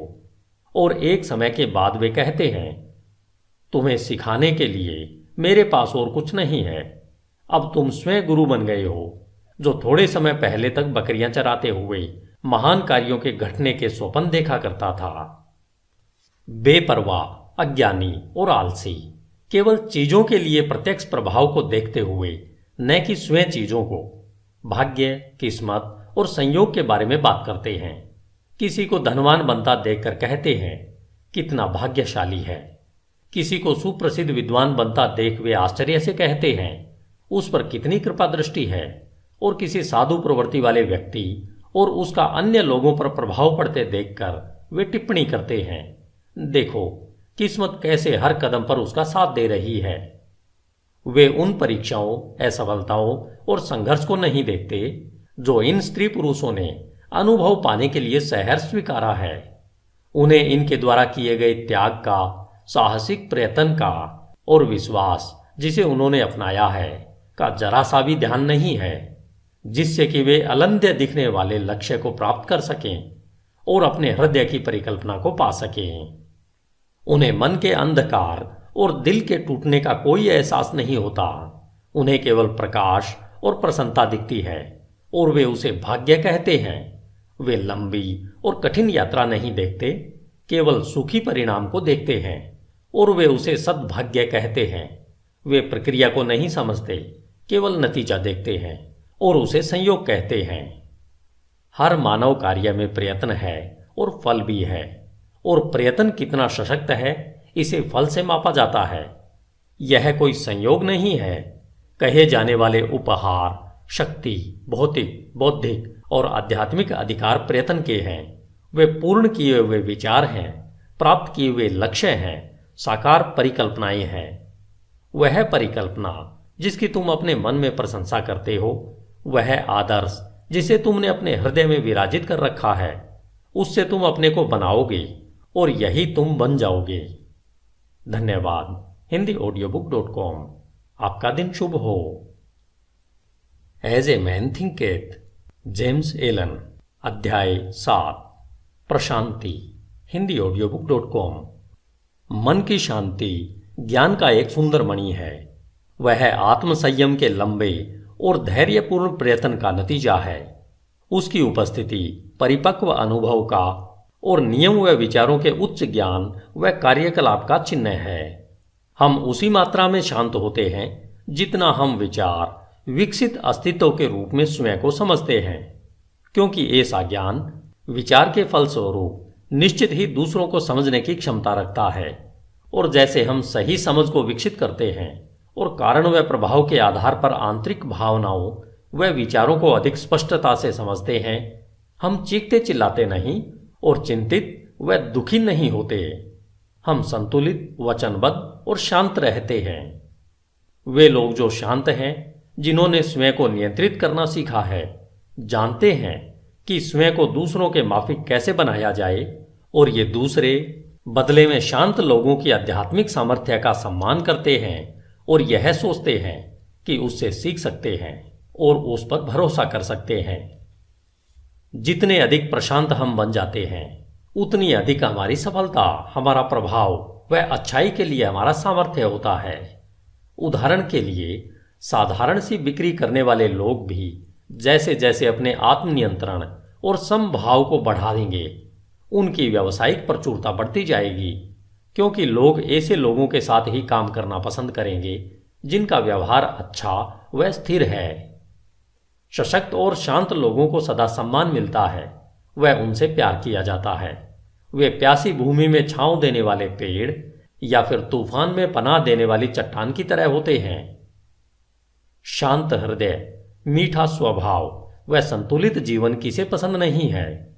और एक समय के बाद वे कहते हैं, तुम्हें सिखाने के लिए मेरे पास और कुछ नहीं है। अब तुम स्वयं गुरु बन गए हो, जो थोड़े समय पहले तक बकरियां चराते हुए महान कार्यों के घटने के स्वप्न देखा करता था। बेपरवाह, अज्ञानी और आलसी केवल चीजों के लिए प्रत्यक्ष प्रभाव को देखते हुए, न कि स्वयं चीजों को, भाग्य, किस्मत और संयोग के बारे में बात करते हैं। किसी को धनवान बनता देखकर कहते हैं, कितना भाग्यशाली है। किसी को सुप्रसिद्ध विद्वान बनता देख वे आश्चर्य से कहते हैं, उस पर कितनी कृपा दृष्टि है। और किसी साधु प्रवृत्ति वाले व्यक्ति और उसका अन्य लोगों पर प्रभाव पड़ते देखकर वे टिप्पणी करते हैं, देखो किस्मत कैसे हर कदम पर उसका साथ दे रही है। वे उन परीक्षाओं, असफलताओं और संघर्ष को नहीं देखते जो इन स्त्री पुरुषों ने अनुभव पाने के लिए सहर्ष स्वीकारा है। उन्हें इनके द्वारा किए गए त्याग का, साहसिक प्रयत्न का और विश्वास जिसे उन्होंने अपनाया है का जरा सा भी ध्यान नहीं है, जिससे कि वे अलंध्य दिखने वाले लक्ष्य को प्राप्त कर सकें और अपने हृदय की परिकल्पना को पा सकें। उन्हें मन के अंधकार और दिल के टूटने का कोई एहसास नहीं होता। उन्हें केवल प्रकाश और प्रसन्नता दिखती है और वे उसे भाग्य कहते हैं। वे लंबी और कठिन यात्रा नहीं देखते, केवल सुखी परिणाम को देखते हैं और वे उसे सद्भाग्य कहते हैं। वे प्रक्रिया को नहीं समझते, केवल नतीजा देखते हैं और उसे संयोग कहते हैं। हर मानव कार्य में प्रयत्न है और फल भी है, और प्रयत्न कितना सशक्त है इसे फल से मापा जाता है। यह कोई संयोग नहीं है। कहे जाने वाले उपहार, शक्ति, भौतिक, बौद्धिक और आध्यात्मिक अधिकार प्रयत्न के हैं। वे पूर्ण किए हुए विचार हैं, प्राप्त किए हुए लक्ष्य हैं, साकार परिकल्पनाएं हैं। वह परिकल्पना जिसकी तुम अपने मन में प्रशंसा करते हो, वह आदर्श जिसे तुमने अपने हृदय में विराजित कर रखा है, उससे तुम अपने को बनाओगे और यही तुम बन जाओगे। धन्यवाद। HindiAudiobook.com। आपका दिन शुभ हो। As a man thinketh, James Allen. अध्याय 7, प्रशांति। HindiAudiobook.com। मन की शांति ज्ञान का एक सुंदर मणि है। वह आत्मसंयम के लंबे और धैर्यपूर्ण प्रयत्न का नतीजा है। उसकी उपस्थिति परिपक्व अनुभव का और नियम व विचारों के उच्च ज्ञान व कार्यकलाप का चिन्ह है। हम उसी मात्रा में शांत होते हैं जितना हम विचार विकसित अस्तित्व के रूप में स्वयं को समझते हैं, क्योंकि ऐसा ज्ञान विचार के फलस्वरूप निश्चित ही दूसरों को समझने की क्षमता रखता है। और जैसे हम सही समझ को विकसित करते हैं और कारण व प्रभाव के आधार पर आंतरिक भावनाओं व विचारों को अधिक स्पष्टता से समझते हैं, हम चीखते चिल्लाते नहीं और चिंतित व दुखी नहीं होते। हम संतुलित, वचनबद्ध और शांत रहते हैं। वे लोग जो शांत हैं, जिन्होंने स्वयं को नियंत्रित करना सीखा है, जानते हैं कि स्वयं को दूसरों के माफिक कैसे बनाया जाए, और ये दूसरे बदले में शांत लोगों की आध्यात्मिक सामर्थ्य का सम्मान करते हैं और यह सोचते हैं कि उससे सीख सकते हैं और उस पर भरोसा कर सकते हैं। जितने अधिक प्रशांत हम बन जाते हैं, उतनी अधिक हमारी सफलता, हमारा प्रभाव व अच्छाई के लिए हमारा सामर्थ्य होता है। उदाहरण के लिए, साधारण सी बिक्री करने वाले लोग भी जैसे जैसे अपने आत्मनियंत्रण और समभाव को बढ़ा देंगे, उनकी व्यावसायिक प्रचुरता बढ़ती जाएगी, क्योंकि लोग ऐसे लोगों के साथ ही काम करना पसंद करेंगे जिनका व्यवहार अच्छा व स्थिर है। सशक्त और शांत लोगों को सदा सम्मान मिलता है, वह उनसे प्यार किया जाता है। वे प्यासी भूमि में छांव देने वाले पेड़ या फिर तूफान में पनाह देने वाली चट्टान की तरह होते हैं। शांत हृदय, मीठा स्वभाव व संतुलित जीवन किसे पसंद नहीं है।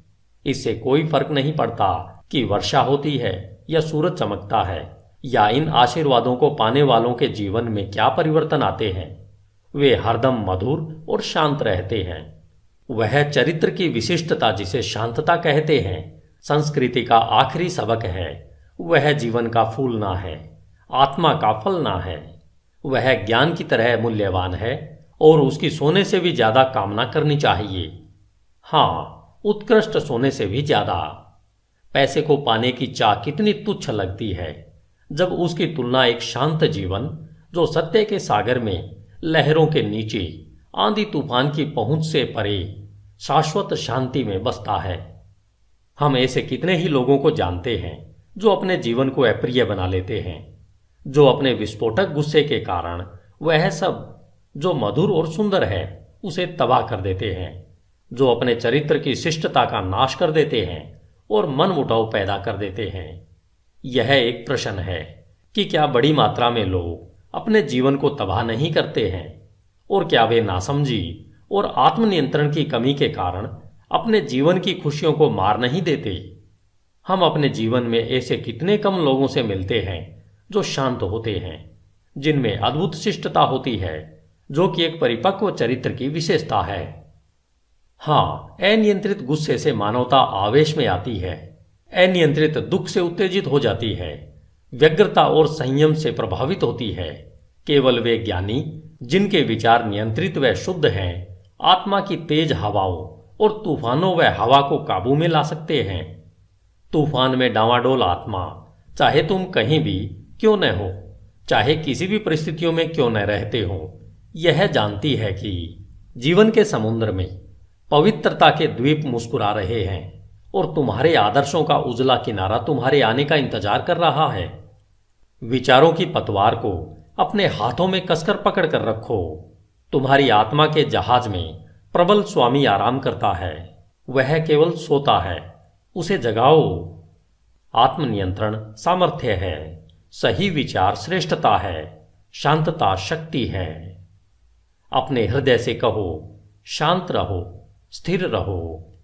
इससे कोई फर्क नहीं पड़ता कि वर्षा होती है या सूरज चमकता है, या इन आशीर्वादों को पाने वालों के जीवन में क्या परिवर्तन आते हैं। वे हरदम मधुर और शांत रहते हैं। वह चरित्र की विशिष्टता जिसे शांतता कहते हैं, संस्कृति का आखिरी सबक है। वह जीवन का फूलना है, आत्मा का फलना है। वह ज्ञान की तरह मूल्यवान है और उसकी सोने से भी ज्यादा कामना करनी चाहिए। हाँ, उत्कृष्ट सोने से भी ज्यादा। पैसे को पाने की चाह कितनी तुच्छ लगती है जब उसकी तुलना एक शांत जीवन, जो सत्य के सागर में लहरों के नीचे आंधी तूफान की पहुंच से परे शाश्वत शांति में बसता है। हम ऐसे कितने ही लोगों को जानते हैं जो अपने जीवन को अप्रिय बना लेते हैं, जो अपने विस्फोटक गुस्से के कारण वह सब जो मधुर और सुंदर है उसे तबाह कर देते हैं, जो अपने चरित्र की शिष्टता का नाश कर देते हैं और मनमुटाव पैदा कर देते हैं। यह एक प्रश्न है कि क्या बड़ी मात्रा में लोग अपने जीवन को तबाह नहीं करते हैं, और क्या वे नासमझी और आत्मनियंत्रण की कमी के कारण अपने जीवन की खुशियों को मार नहीं देते। हम अपने जीवन में ऐसे कितने कम लोगों से मिलते हैं जो शांत होते हैं, जिनमें अद्भुत शिष्टता होती है, जो कि एक परिपक्व चरित्र की विशेषता है। हाँ, अनियंत्रित गुस्से से मानवता आवेश में आती है, अनियंत्रित दुख से उत्तेजित हो जाती है, व्यग्रता और संयम से प्रभावित होती है। केवल वे ज्ञानी जिनके विचार नियंत्रित व शुद्ध हैं, आत्मा की तेज हवाओं और तूफानों व हवा को काबू में ला सकते हैं। तूफान में डांवाडोल आत्मा, चाहे तुम कहीं भी क्यों न हो, चाहे किसी भी परिस्थितियों में क्यों न रहते हो, यह जानती है कि जीवन के समुद्र में पवित्रता के द्वीप मुस्कुरा रहे हैं और तुम्हारे आदर्शों का उजला किनारा तुम्हारे आने का इंतजार कर रहा है। विचारों की पतवार को अपने हाथों में कसकर पकड़ कर रखो। तुम्हारी आत्मा के जहाज में प्रबल स्वामी आराम करता है, वह केवल सोता है, उसे जगाओ। आत्मनियंत्रण सामर्थ्य है, सही विचार श्रेष्ठता है, शांतता शक्ति है। अपने हृदय से कहो, शांत रहो, स्थिर रहो,